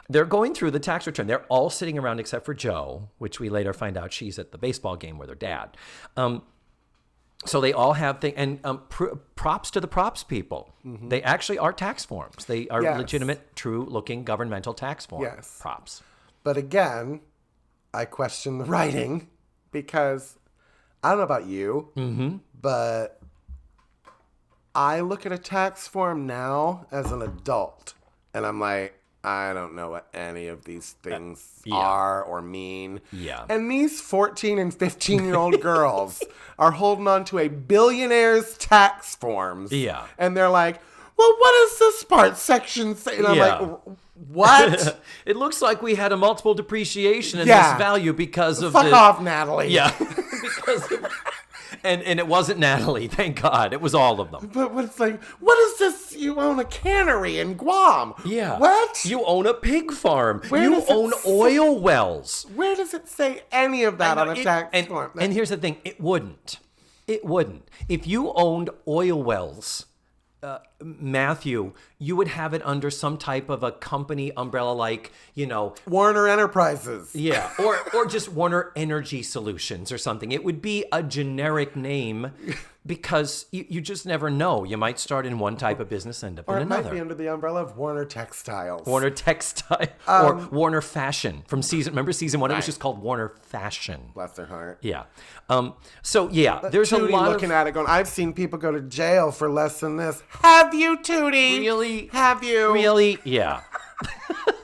They're going through the tax return. They're all sitting around except for Jo, which we later find out she's at the baseball game with her dad. So they all have things, and props to the props people. Mm-hmm. They actually are tax forms. They are legitimate, true-looking governmental tax form props. But again, I question the writing because I don't know about you, but I look at a tax form now as an adult, and I'm like, I don't know what any of these things are or mean. Yeah. And these 14 and 15-year-old girls are holding on to a billionaire's tax forms. Yeah. And they're like, well, what does this part section say? And I'm like, what? It looks like we had a multiple depreciation in this value because of Fuck off, Natalie. Yeah. because of... And it wasn't Natalie, thank God. It was all of them. But it's like, what is this? You own a cannery in Guam. Yeah. What? You own a pig farm. You own oil wells. Where does it say any of that on a tax form? And here's the thing. It wouldn't. It wouldn't. If you owned oil wells, Matthew, you would have it under some type of a company umbrella like, Warner Enterprises. Yeah, or just Warner Energy Solutions or something. It would be a generic name because you just never know. You might start in one type of business, end up in another. Or it might be under the umbrella of Warner Textiles. Warner Textile or Warner Fashion from remember season 1? Right. It was just called Warner Fashion. Bless their heart. Yeah. There's a lot looking at it going, I've seen people go to jail for less than this. Have you, Tootie? Really? Have you? Really? Yeah.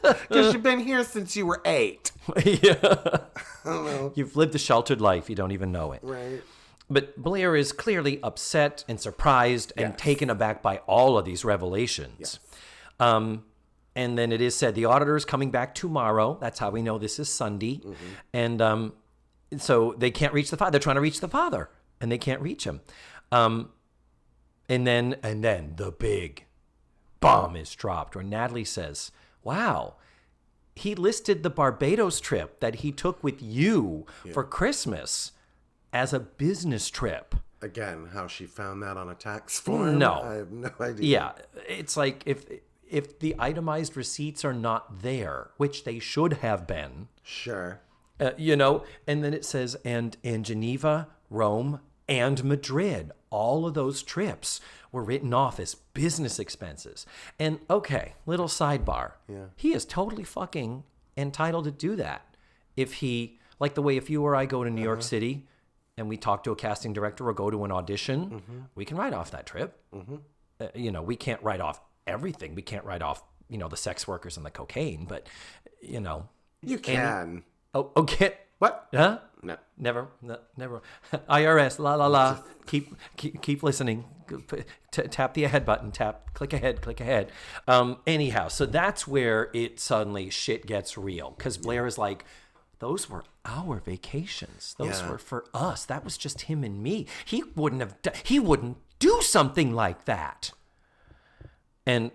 Because you've been here since you were 8. Yeah. I don't know. You've lived a sheltered life. You don't even know it. Right. But Blair is clearly upset and surprised and taken aback by all of these revelations. Yes. And then it is said the auditor is coming back tomorrow. That's how we know this is Sunday. Mm-hmm. And so they can't reach the father. They're trying to reach the father, and they can't reach him. And then the big bomb is dropped, where Natalie says, wow, he listed the Barbados trip that he took with you for Christmas as a business trip. Again, how she found that on a tax form? No. I have no idea. Yeah, it's like if the itemized receipts are not there, which they should have been. Sure. And then it says, and Geneva, Rome, and Madrid. All of those trips were written off as business expenses. And okay, little sidebar. Yeah. He is totally fucking entitled to do that. If he, like the way if you or I go to New York City and we talk to a casting director or go to an audition, we can write off that trip. We can't write off everything. We can't write off, the sex workers and the cocaine, but, You can. Okay. What? Huh? No. Never. IRS, la, la, la. Keep listening. Tap the ahead button. Click ahead. Anyhow, so that's where it suddenly shit gets real. Because Blair is like, those were our vacations. Those were for us. That was just him and me. He wouldn't do something like that. And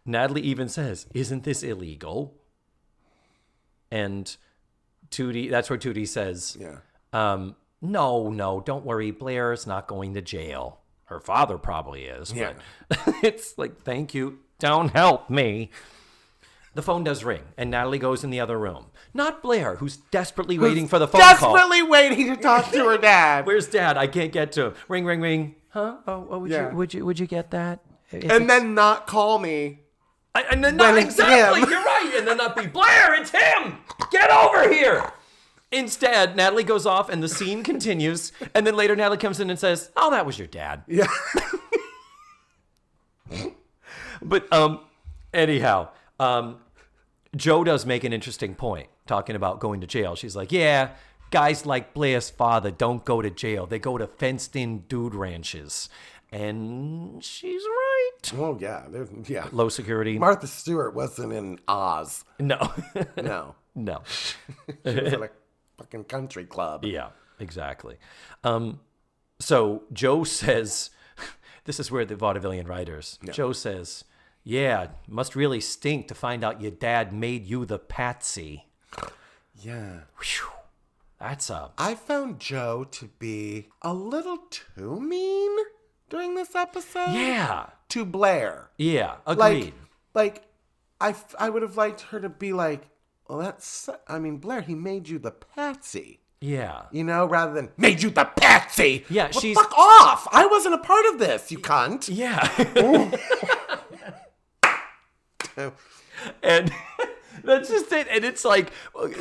Natalie even says, isn't this illegal? And Tootie, that's where Tootie says, no, don't worry. Blair's not going to jail. Her father probably is. Yeah. But it's like, thank you. Don't help me. The phone does ring, and Natalie goes in the other room. Not Blair, who's desperately waiting for the phone call. Desperately waiting to talk to her dad. Where's Dad? I can't get to him. Ring, ring, ring. Huh? Oh, would you get that? And then not call me. And then not exactly. You're right. And then not be Blair. It's him. Get over here. Instead, Natalie goes off, and the scene continues. And then later, Natalie comes in and says, "Oh, that was your dad." Yeah. But anyhow. Jo does make an interesting point talking about going to jail. She's like, yeah, guys like Blair's father don't go to jail. They go to fenced-in dude ranches. And she's right. Oh, yeah. Yeah. Low security. Martha Stewart wasn't in Oz. No. No. No. She was at a fucking country club. Yeah, exactly. So Jo says this is where the vaudevillian writers, Joe says, yeah, must really stink to find out your dad made you the patsy. Yeah. Whew. I found Joe to be a little too mean during this episode. Yeah. To Blair. Yeah, agreed. I would have liked her to be like, well, Blair, he made you the patsy. Yeah. Rather than made you the patsy. Yeah, well, fuck off. I wasn't a part of this, you cunt. Yeah. And that's just it. And it's like,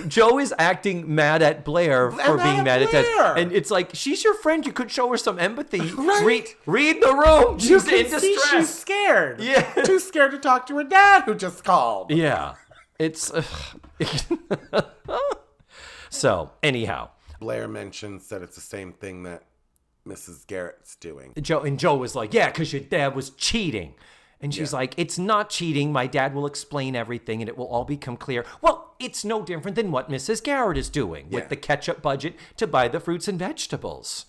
Joe is acting mad at Blair for being mad at Ted. And it's like, she's your friend. You could show her some empathy. Right. Read the room. She's in distress. She's scared. Yeah. Too scared to talk to her dad who just called. Yeah. It's... So, anyhow. Blair mentions that it's the same thing that Mrs. Garrett's doing. Joe was like, yeah, because your dad was cheating. And she's like, it's not cheating. My dad will explain everything and it will all become clear. Well, it's no different than what Mrs. Garrett is doing with the ketchup budget to buy the fruits and vegetables.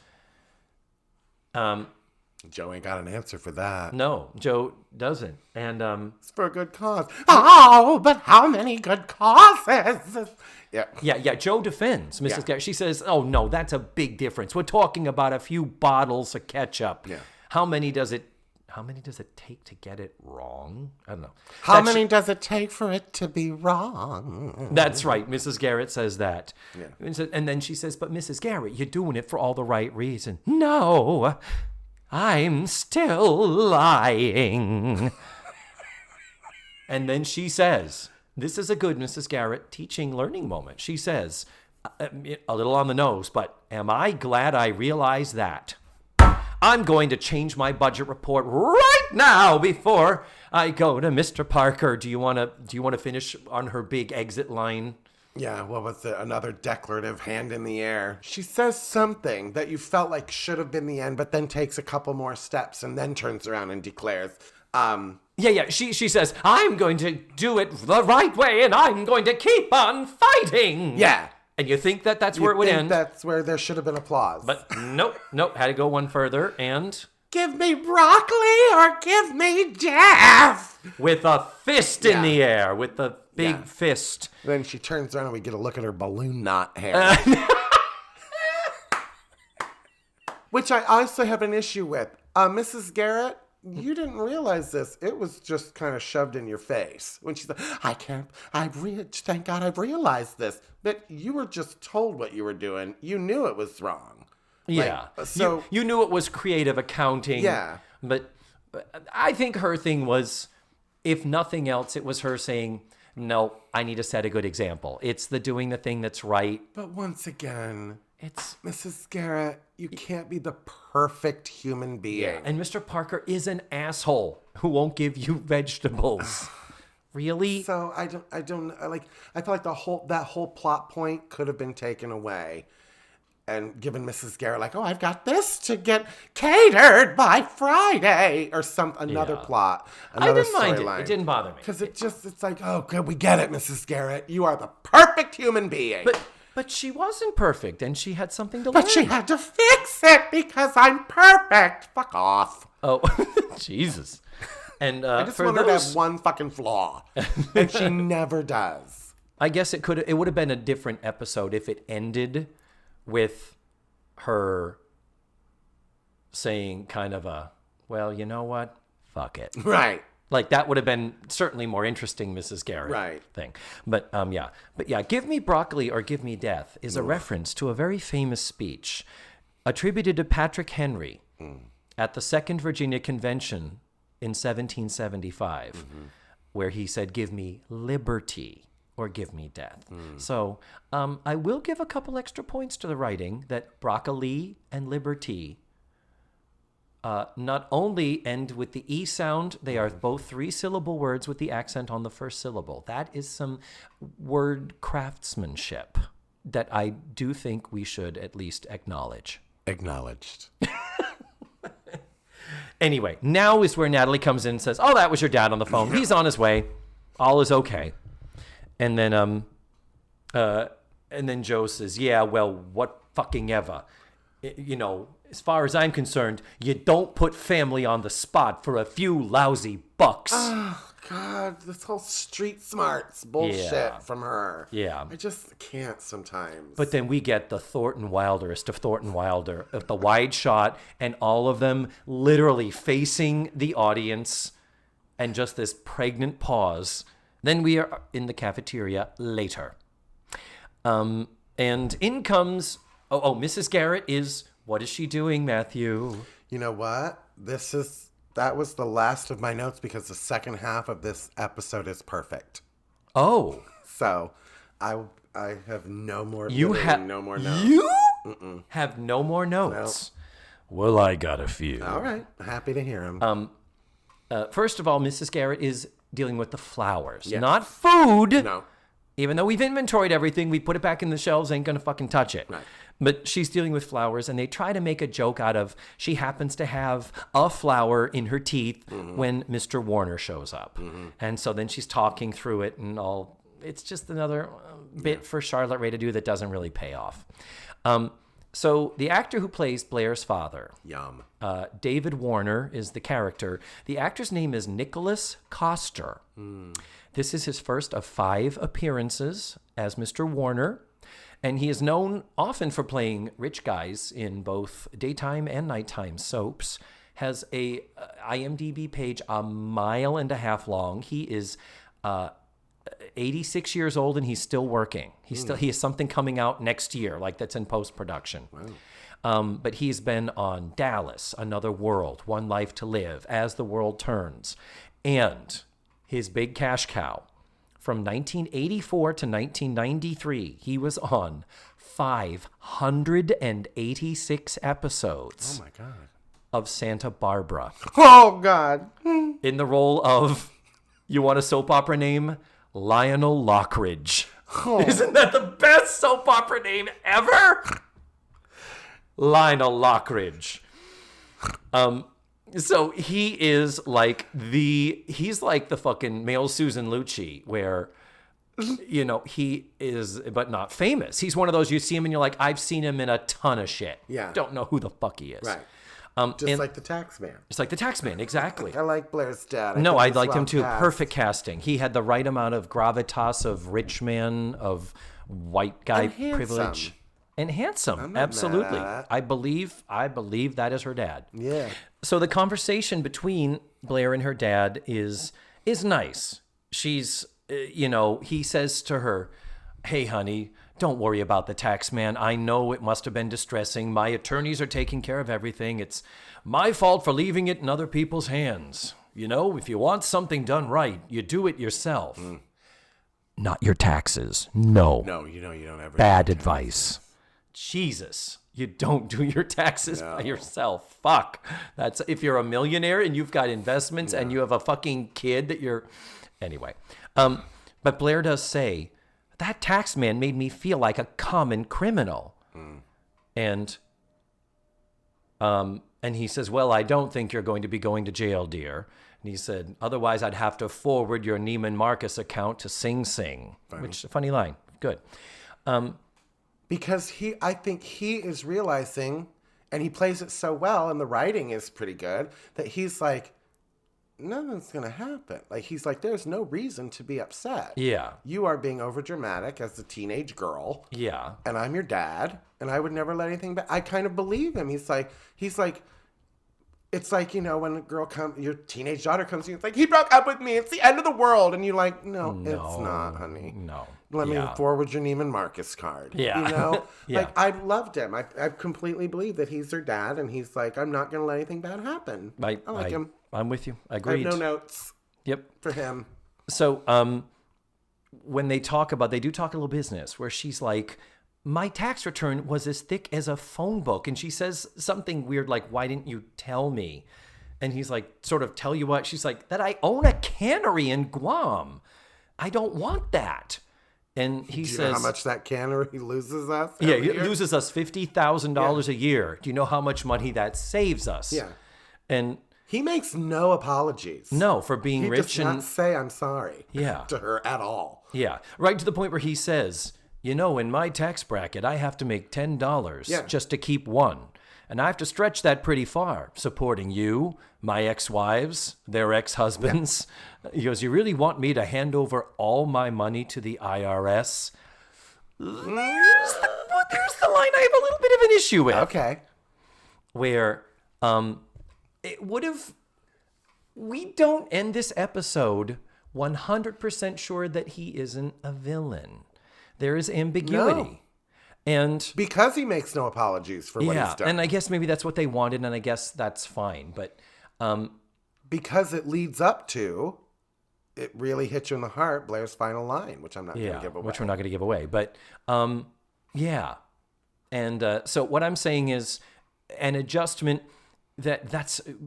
Joe ain't got an answer for that. No, Joe doesn't. And it's for a good cause. Oh, but how many good causes? Yeah, Joe defends Mrs. Garrett. She says, oh, no, that's a big difference. We're talking about a few bottles of ketchup. Yeah. How many does it take to get it wrong? I don't know. How many does it take for it to be wrong? That's right. Mrs. Garrett says that. Yeah. And then she says, but Mrs. Garrett, you're doing it for all the right reason. No, I'm still lying. And then she says, this is a good Mrs. Garrett teaching learning moment. She says, a little on the nose, but am I glad I realized that? I'm going to change my budget report right now before I go to Mr. Parker. Do you want to finish on her big exit line? Yeah, what was it? Another declarative hand in the air. She says something that you felt like should have been the end, but then takes a couple more steps and then turns around and declares, Yeah. She says, I'm going to do it the right way and I'm going to keep on fighting. Yeah. And you think that's where it would end. That's where there should have been applause. But nope. Had to go one further and... Give me broccoli or give me death. With a fist in the air. With the big fist. Then she turns around and we get a look at her balloon knot hair. Which I also have an issue with. Mrs. Garrett, you didn't realize this. It was just kind of shoved in your face. When she said, thank God I've realized this. But you were just told what you were doing. You knew it was wrong. Yeah. So you knew it was creative accounting. Yeah. But I think her thing was, if nothing else, it was her saying, no, I need to set a good example. It's the doing the thing that's right. But once again, it's Mrs. Garrett, you can't be the perfect human being. Yeah. And Mr. Parker is an asshole who won't give you vegetables. Really? So I feel like that whole plot point could have been taken away and given Mrs. Garrett like, oh, I've got this to get catered by Friday or another plot. I didn't mind it. It didn't bother me. Because it's like, oh, good, we get it, Mrs. Garrett. You are the perfect human being. But she wasn't perfect, and she had something to learn. But she had to fix it because I'm perfect. Fuck off. Oh, Jesus. And I just want her to have one fucking flaw, and she never does. I guess it would have been a different episode if it ended with her saying kind of well, you know what? Fuck it. Right. Like, that would have been certainly more interesting, Mrs. Garrett thing. But, yeah, give me broccoli or give me death is a reference to a very famous speech attributed to Patrick Henry at the Second Virginia Convention in 1775, where he said, give me liberty or give me death. So I will give a couple extra points to the writing that broccoli and liberty not only end with the E sound, they are both 3-syllable words with the accent on the first syllable. That is some word craftsmanship that I do think we should at least acknowledge. Acknowledged. Anyway, now is where Natalie comes in and says, oh, that was your dad on the phone. He's on his way. All is okay. And then Joe says, yeah, well, what fucking ever. as far as I'm concerned, you don't put family on the spot for a few lousy bucks. Oh, God, this whole street smarts bullshit from her. Yeah. I just can't sometimes. But then we get the Thornton Wilderest of Thornton Wilder, of the wide shot, and all of them literally facing the audience, and just this pregnant pause. Then we are in the cafeteria later. And in comes, Mrs. Garrett is, what is she doing, Matthew? You know what? That was the last of my notes because the second half of this episode is perfect. Oh. So, I have no more. No more notes. You have no more notes. No. Well, I got a few. All right, happy to hear them. First of all, Mrs. Garrett is dealing with the flowers, Yes. not food. No. Even though we've inventoried everything, we put it back in the shelves, ain't gonna fucking touch it. Right. But she's dealing with flowers, and they try to make a joke out of she happens to have a flower in her teeth when Mr. Warner shows up. And so then she's talking through it and all. It's just another bit for Charlotte Rae to do that doesn't really pay off. So the actor who plays Blair's father, Yum. David Warner, is the character. The actor's name is Nicholas Coster. This is his first of 5 appearances as Mr. Warner. And he is known often for playing rich guys in both daytime and nighttime soaps. Has a IMDb page a mile and a half long. He is 86 years old and he's still working. He has something coming out next year, like that's in post-production. Wow. But he's been on Dallas, Another World, One Life to Live, As the World Turns, and his big cash cow. From 1984 to 1993, he was on 586 episodes Oh my God. of Santa Barbara. Oh God. In the role of, you want a soap opera name? Lionel Lockridge. Oh. Isn't that the best soap opera name ever? Lionel Lockridge. So he's like the fucking male Susan Lucci, where, he is, but not famous. He's one of those, you see him and you're like, I've seen him in a ton of shit. Yeah. Don't know who the fuck he is. Right. Just like the Taxman. Just like the Taxman, exactly. I like Blair's dad. I liked him too. Perfect casting. He had the right amount of gravitas of rich man, of white guy privilege. And handsome, absolutely. I believe that is her dad. Yeah. So the conversation between Blair and her dad is nice. She's, he says to her, "Hey, honey, don't worry about the tax man. I know it must have been distressing. My attorneys are taking care of everything. It's my fault for leaving it in other people's hands. If you want something done right, you do it yourself. Not your taxes. No. No, you don't ever. Bad advice." Jesus, you don't do your taxes by yourself. Fuck. That's if you're a millionaire and you've got investments and you have a fucking kid that you're... Anyway. But Blair does say, that tax man made me feel like a common criminal. And he says, well, I don't think you're going to be going to jail, dear. And he said, otherwise I'd have to forward your Neiman Marcus account to Sing Sing. Funny. Which, funny line. Good. Because I think he is realizing, and he plays it so well, and the writing is pretty good, that he's like, nothing's going to happen. Like, he's like, there's no reason to be upset. Yeah. You are being overdramatic as a teenage girl. Yeah. And I'm your dad, and I would never let anything back. I kind of believe him. He's like, it's like, when a girl your teenage daughter comes to you, it's like, he broke up with me. It's the end of the world. And you're like, no, it's not, honey. No. Let me forward your Neiman Marcus card. Yeah. Like, I loved him. I completely believe that he's their dad, and he's like, I'm not going to let anything bad happen. I like him. I'm with you. Agreed. I have no notes. Yep. For him. So, when they do talk a little business, where she's like, my tax return was as thick as a phone book. And she says something weird like, why didn't you tell me? And he's like, sort of, tell you what? She's like, that I own a cannery in Guam. I don't want that. And he says, do you know how much that cannery loses us? Yeah, it loses us $50,000 a year. Do you know how much money that saves us? Yeah. And he makes no apologies. No, for being rich. He does not say I'm sorry to her at all. Yeah, right to the point where he says, in my tax bracket, I have to make $10 just to keep one. And I have to stretch that pretty far, supporting you, my ex-wives, their ex-husbands. He goes, you really want me to hand over all my money to the IRS? There's the line I have a little bit of an issue with. Okay. Where it would have... We don't end this episode 100% sure that he isn't a villain. There is ambiguity. No. And Because he makes no apologies for what he's done. and I guess maybe that's what they wanted, and I guess that's fine. But because it leads up to, it really hits you in the heart, Blair's final line, which I'm not going to give away. which we're not going to give away. But yeah. And so what I'm saying is an adjustment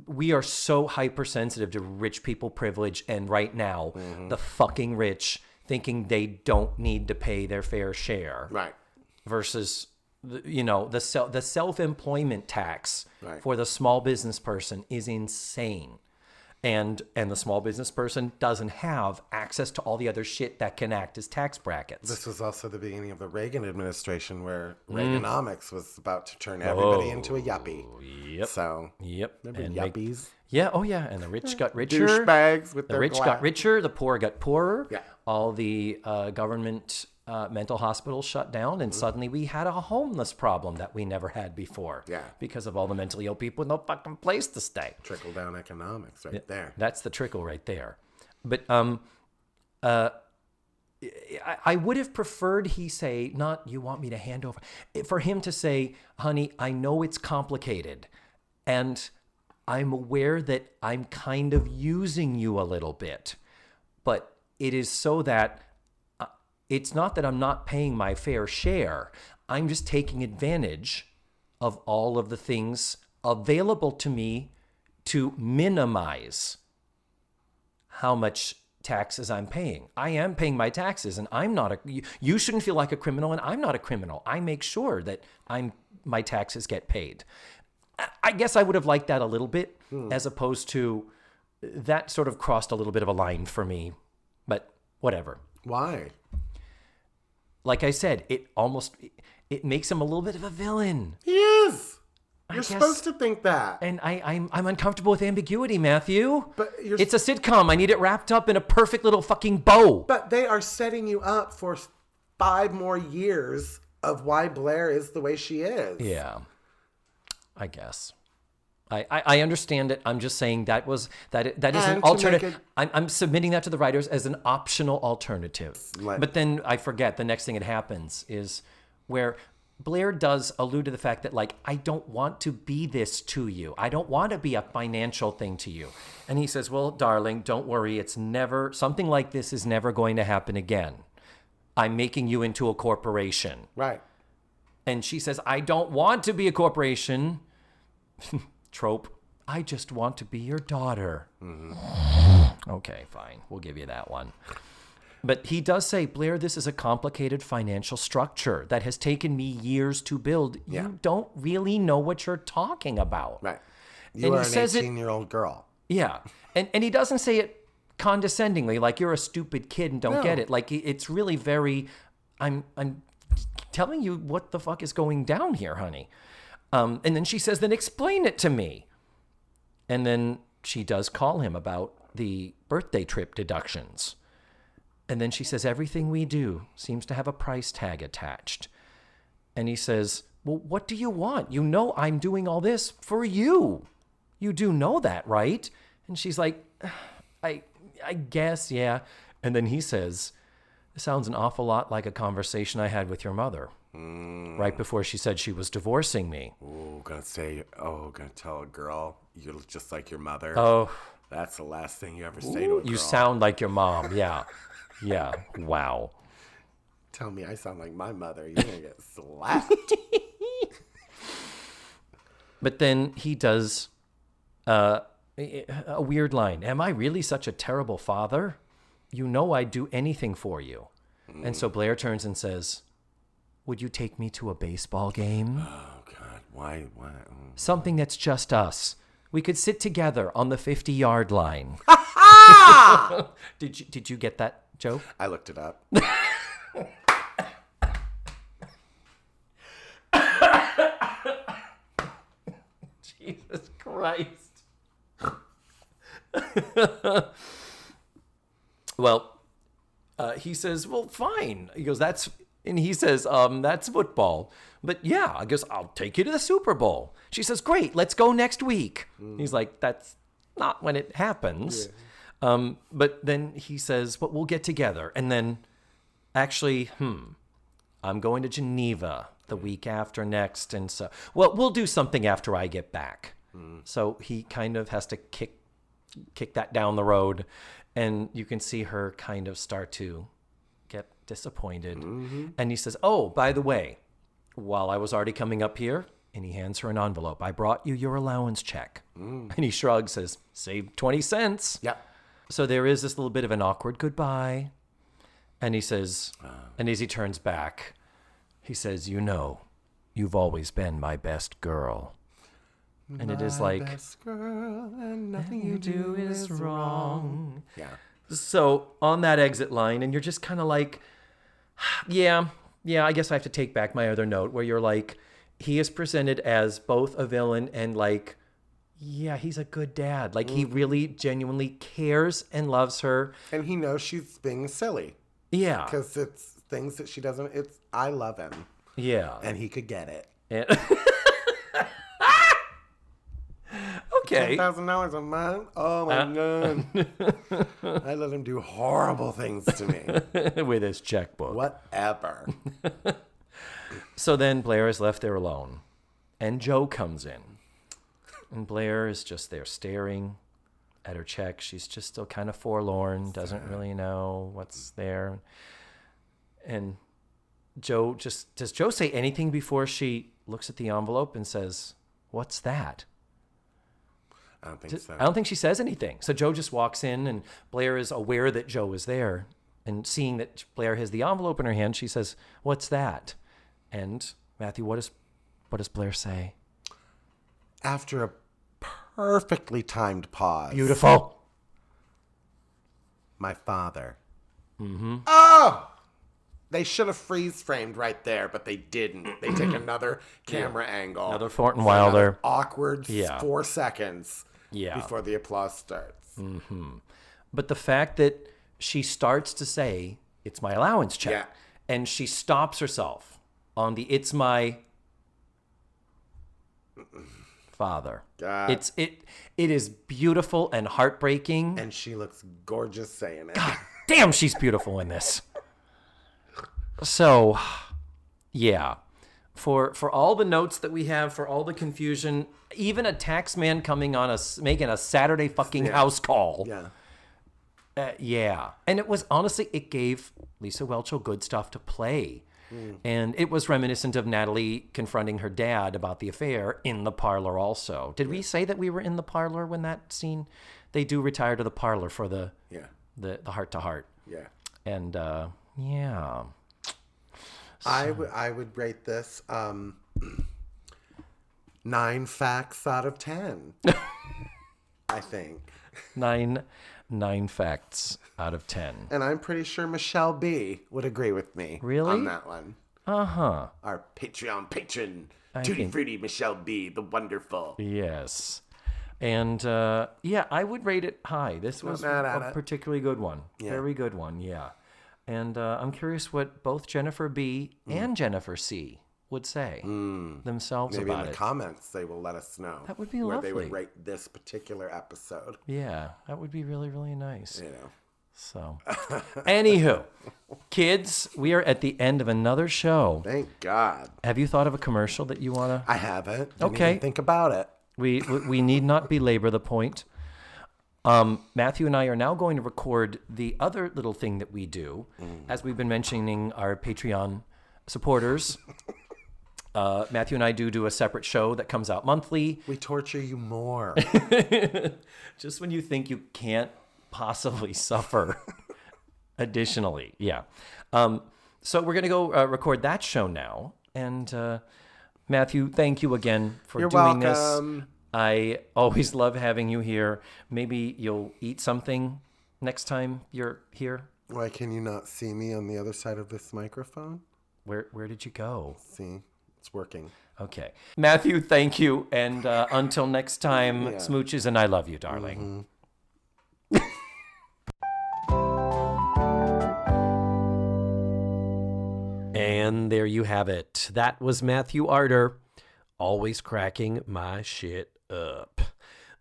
we are so hypersensitive to rich people privilege, and right now the fucking rich thinking they don't need to pay their fair share. Right. Versus, the self-employment tax for the small business person is insane. And the small business person doesn't have access to all the other shit that can act as tax brackets. This was also the beginning of the Reagan administration, where Reaganomics was about to turn everybody into a yuppie. Yep. So, Yep. remember yuppies? And the rich got richer. Douchebags with The their rich got richer, the poor got poorer. Yeah. All the government mental hospitals shut down, and suddenly we had a homeless problem that we never had before. Yeah. Because of all the mentally ill people with no fucking place to stay. Trickle-down economics there. That's the trickle right there. But I would have preferred he say, not you want me to hand over. For him to say, honey, I know it's complicated, and I'm aware that I'm kind of using you a little bit, but it is so that it's not that I'm not paying my fair share. I'm just taking advantage of all of the things available to me to minimize how much taxes I'm paying. I am paying my taxes, and I'm not you shouldn't feel like a criminal, and I'm not a criminal. I make sure that my taxes get paid. I guess I would have liked that a little bit, as opposed to that sort of crossed a little bit of a line for me, but whatever. Why? Like I said, it makes him a little bit of a villain. He is. I You're guess- supposed to think that. And I'm uncomfortable with ambiguity, Matthew. But it's a sitcom. I need it wrapped up in a perfect little fucking bow. But they are setting you up for 5 more years of why Blair is the way she is. Yeah, I guess. I understand it. I'm just saying that is an alternative. I'm submitting that to the writers as an optional alternative. But then I forget the next thing that happens is where Blair does allude to the fact that, like, I don't want to be this to you. I don't want to be a financial thing to you. And he says, well, darling, don't worry. Something like this is never going to happen again. I'm making you into a corporation. Right. And she says, I don't want to be a corporation. Trope. I just want to be your daughter. Mm-hmm. Okay, fine. We'll give you that one. But he does say, Blair, this is a complicated financial structure that has taken me years to build. Yeah. You don't really know what you're talking about. Right. You are an 18-year-old girl. Yeah. And he doesn't say it condescendingly, like you're a stupid kid and don't get it. Like, it's really very, I'm telling you what the fuck is going down here, honey. And then she says, then explain it to me. And then she does call him about the birthday trip deductions. And then she says, everything we do seems to have a price tag attached. And he says, well, what do you want? You know I'm doing all this for you. You do know that, right? And she's like, I guess, yeah. And then he says, it sounds an awful lot like a conversation I had with your mother. Right before she said she was divorcing me. Gonna tell a girl you look just like your mother. Oh. That's the last thing you ever say to a girl. You sound like your mom, yeah. Yeah, wow. Tell me I sound like my mother, you're gonna get slapped. But then he does a weird line. Am I really such a terrible father? You know I'd do anything for you. And so Blair turns and says, would you take me to a baseball game? Oh, God. Why? Something that's just us. We could sit together on the 50-yard line. Did you get that joke? I looked it up. Christ. Well, he says, well, fine. He goes, and he says, that's football. But yeah, I guess I'll take you to the Super Bowl. She says, great, let's go next week. He's like, that's not when it happens. Yeah. But then he says, but we'll get together. And then actually, I'm going to Geneva the week after next. And so, well, we'll do something after I get back. So he kind of has to kick that down the road. And you can see her kind of start to get disappointed. And he says, oh, by the way, while I was already coming up here, and he hands her an envelope, I brought you your allowance check. And he shrugs, says, save 20 cents. Yeah. So there is this little bit of an awkward goodbye. And he says, and as he turns back, he says, you know, you've always been my best girl. And it is like, best girl, and nothing you do is wrong. Yeah. So on that exit line, and you're just kind of like, yeah, I guess I have to take back my other note where you're like, he is presented as both a villain and like, yeah, he's a good dad. Like he really genuinely cares and loves her. And he knows she's being silly. Yeah. Because it's things that she doesn't, I love him. Yeah. And he could get it. And okay. $10,000 a month? Oh my God. I let him do horrible things to me. With his checkbook. Whatever. So then Blair is left there alone. And Joe comes in. And Blair is just there staring at her check. She's just still kind of forlorn, doesn't really know what's there. And Joe does Joe say anything before she looks at the envelope and says, what's that? I don't think so. I don't think she says anything. So Joe just walks in, and Blair is aware that Joe is there. And seeing that Blair has the envelope in her hand, she says, what's that? And Matthew, what does Blair say? After a perfectly timed pause. Beautiful. My father. Mm-hmm. Oh! They should have freeze framed right there, but they didn't. They take another camera angle. Another Thornton Wilder. Awkward 4 seconds before the applause starts. Mm-hmm. But the fact that she starts to say, it's my allowance check. And she stops herself on the, it's my father. God. It is beautiful and heartbreaking. And she looks gorgeous saying it. God damn, she's beautiful in this. So, yeah, for all the notes that we have, for all the confusion, even a tax man coming on making a Saturday fucking house call. Yeah. And it was, honestly, it gave Lisa Welchel good stuff to play. And it was reminiscent of Natalie confronting her dad about the affair in the parlor also. Did we say that we were in the parlor when that scene? They do retire to the parlor for the heart-to-heart. Yeah. And, yeah. I would rate this 9 facts out of 10. I think. 9 facts out of 10. And I'm pretty sure Michelle B would agree with me. Really? On that one. Uh-huh. Our Patreon patron, Tutti Frutti Michelle B, the wonderful. Yes. And, I would rate it high. This was a particularly good one. Yeah. Very good one, yeah. And I'm curious what both Jennifer B. and Jennifer C. would say themselves Maybe about it. Maybe in the comments they will let us know. That would be where lovely. They would rate this particular episode. Yeah, that would be really, really nice. You know. So, anywho, kids, we are at the end of another show. Thank God. Have you thought of a commercial that you want to? I haven't. Okay. Even think about it. We need not belabor the point. Matthew and I are now going to record the other little thing that we do, as we've been mentioning our Patreon supporters. Matthew and I do a separate show that comes out monthly. We torture you more. Just when you think you can't possibly suffer additionally. Yeah. So we're going to go record that show now. And Matthew, thank you again for You're doing welcome. this. I always love having you here. Maybe you'll eat something next time you're here. Why can you not see me on the other side of this microphone? Where did you go? See, it's working. Okay. Matthew, thank you. And until next time, Yeah. smooches, and I love you, darling. And there you have it. That was Matthew Arter, always cracking my shit up.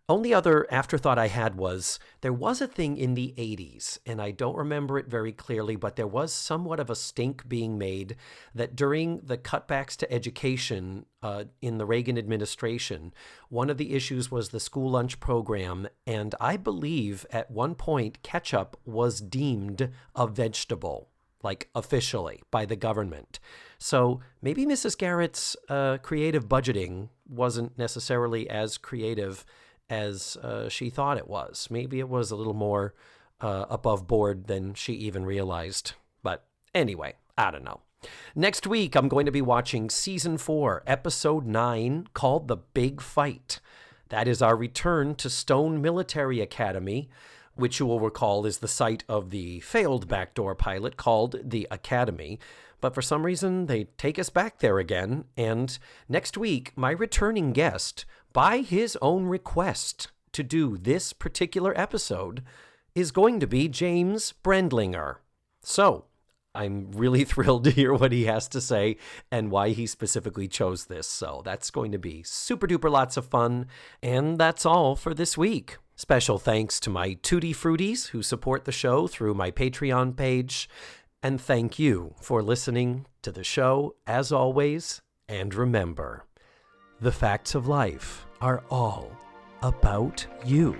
Only other afterthought I had was there was a thing in the 80s, and I don't remember it very clearly, but there was somewhat of a stink being made that during the cutbacks to education in the Reagan administration, one of the issues was the school lunch program, and I believe at one point ketchup was deemed a vegetable, like officially by the government. So maybe Mrs. Garrett's creative budgeting wasn't necessarily as creative as she thought it was. Maybe it was a little more above board than she even realized. But anyway, I don't know. Next week, I'm going to be watching Season 4, Episode 9, called The Big Fight. That is our return to Stone Military Academy, which you will recall is the site of the failed backdoor pilot called The Academy. But for some reason, they take us back there again. And next week, my returning guest, by his own request to do this particular episode, is going to be James Brendlinger. So, I'm really thrilled to hear what he has to say and why he specifically chose this. So that's going to be super duper lots of fun. And that's all for this week. Special thanks to my Tutti Fruities who support the show through my Patreon page. And thank you for listening to the show as always. And remember, the facts of life are all about you.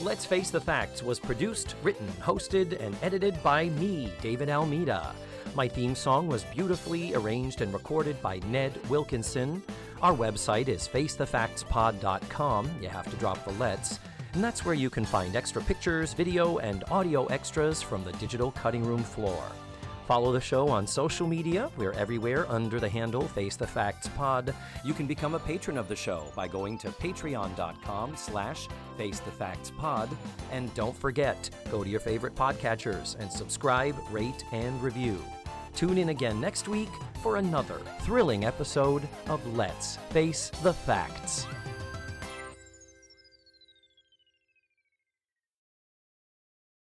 Let's Face the Facts was produced, written, hosted, and edited by me, David Almeida. My theme song was beautifully arranged and recorded by Ned Wilkinson. Our website is facethefactspod.com. You have to drop the let's. And that's where you can find extra pictures, video, and audio extras from the digital cutting room floor. Follow the show on social media. We're everywhere under the handle Face the Facts Pod. You can become a patron of the show by going to patreon.com/FaceTheFactsPod. And don't forget, go to your favorite podcatchers and subscribe, rate, and review. Tune in again next week for another thrilling episode of Let's Face the Facts.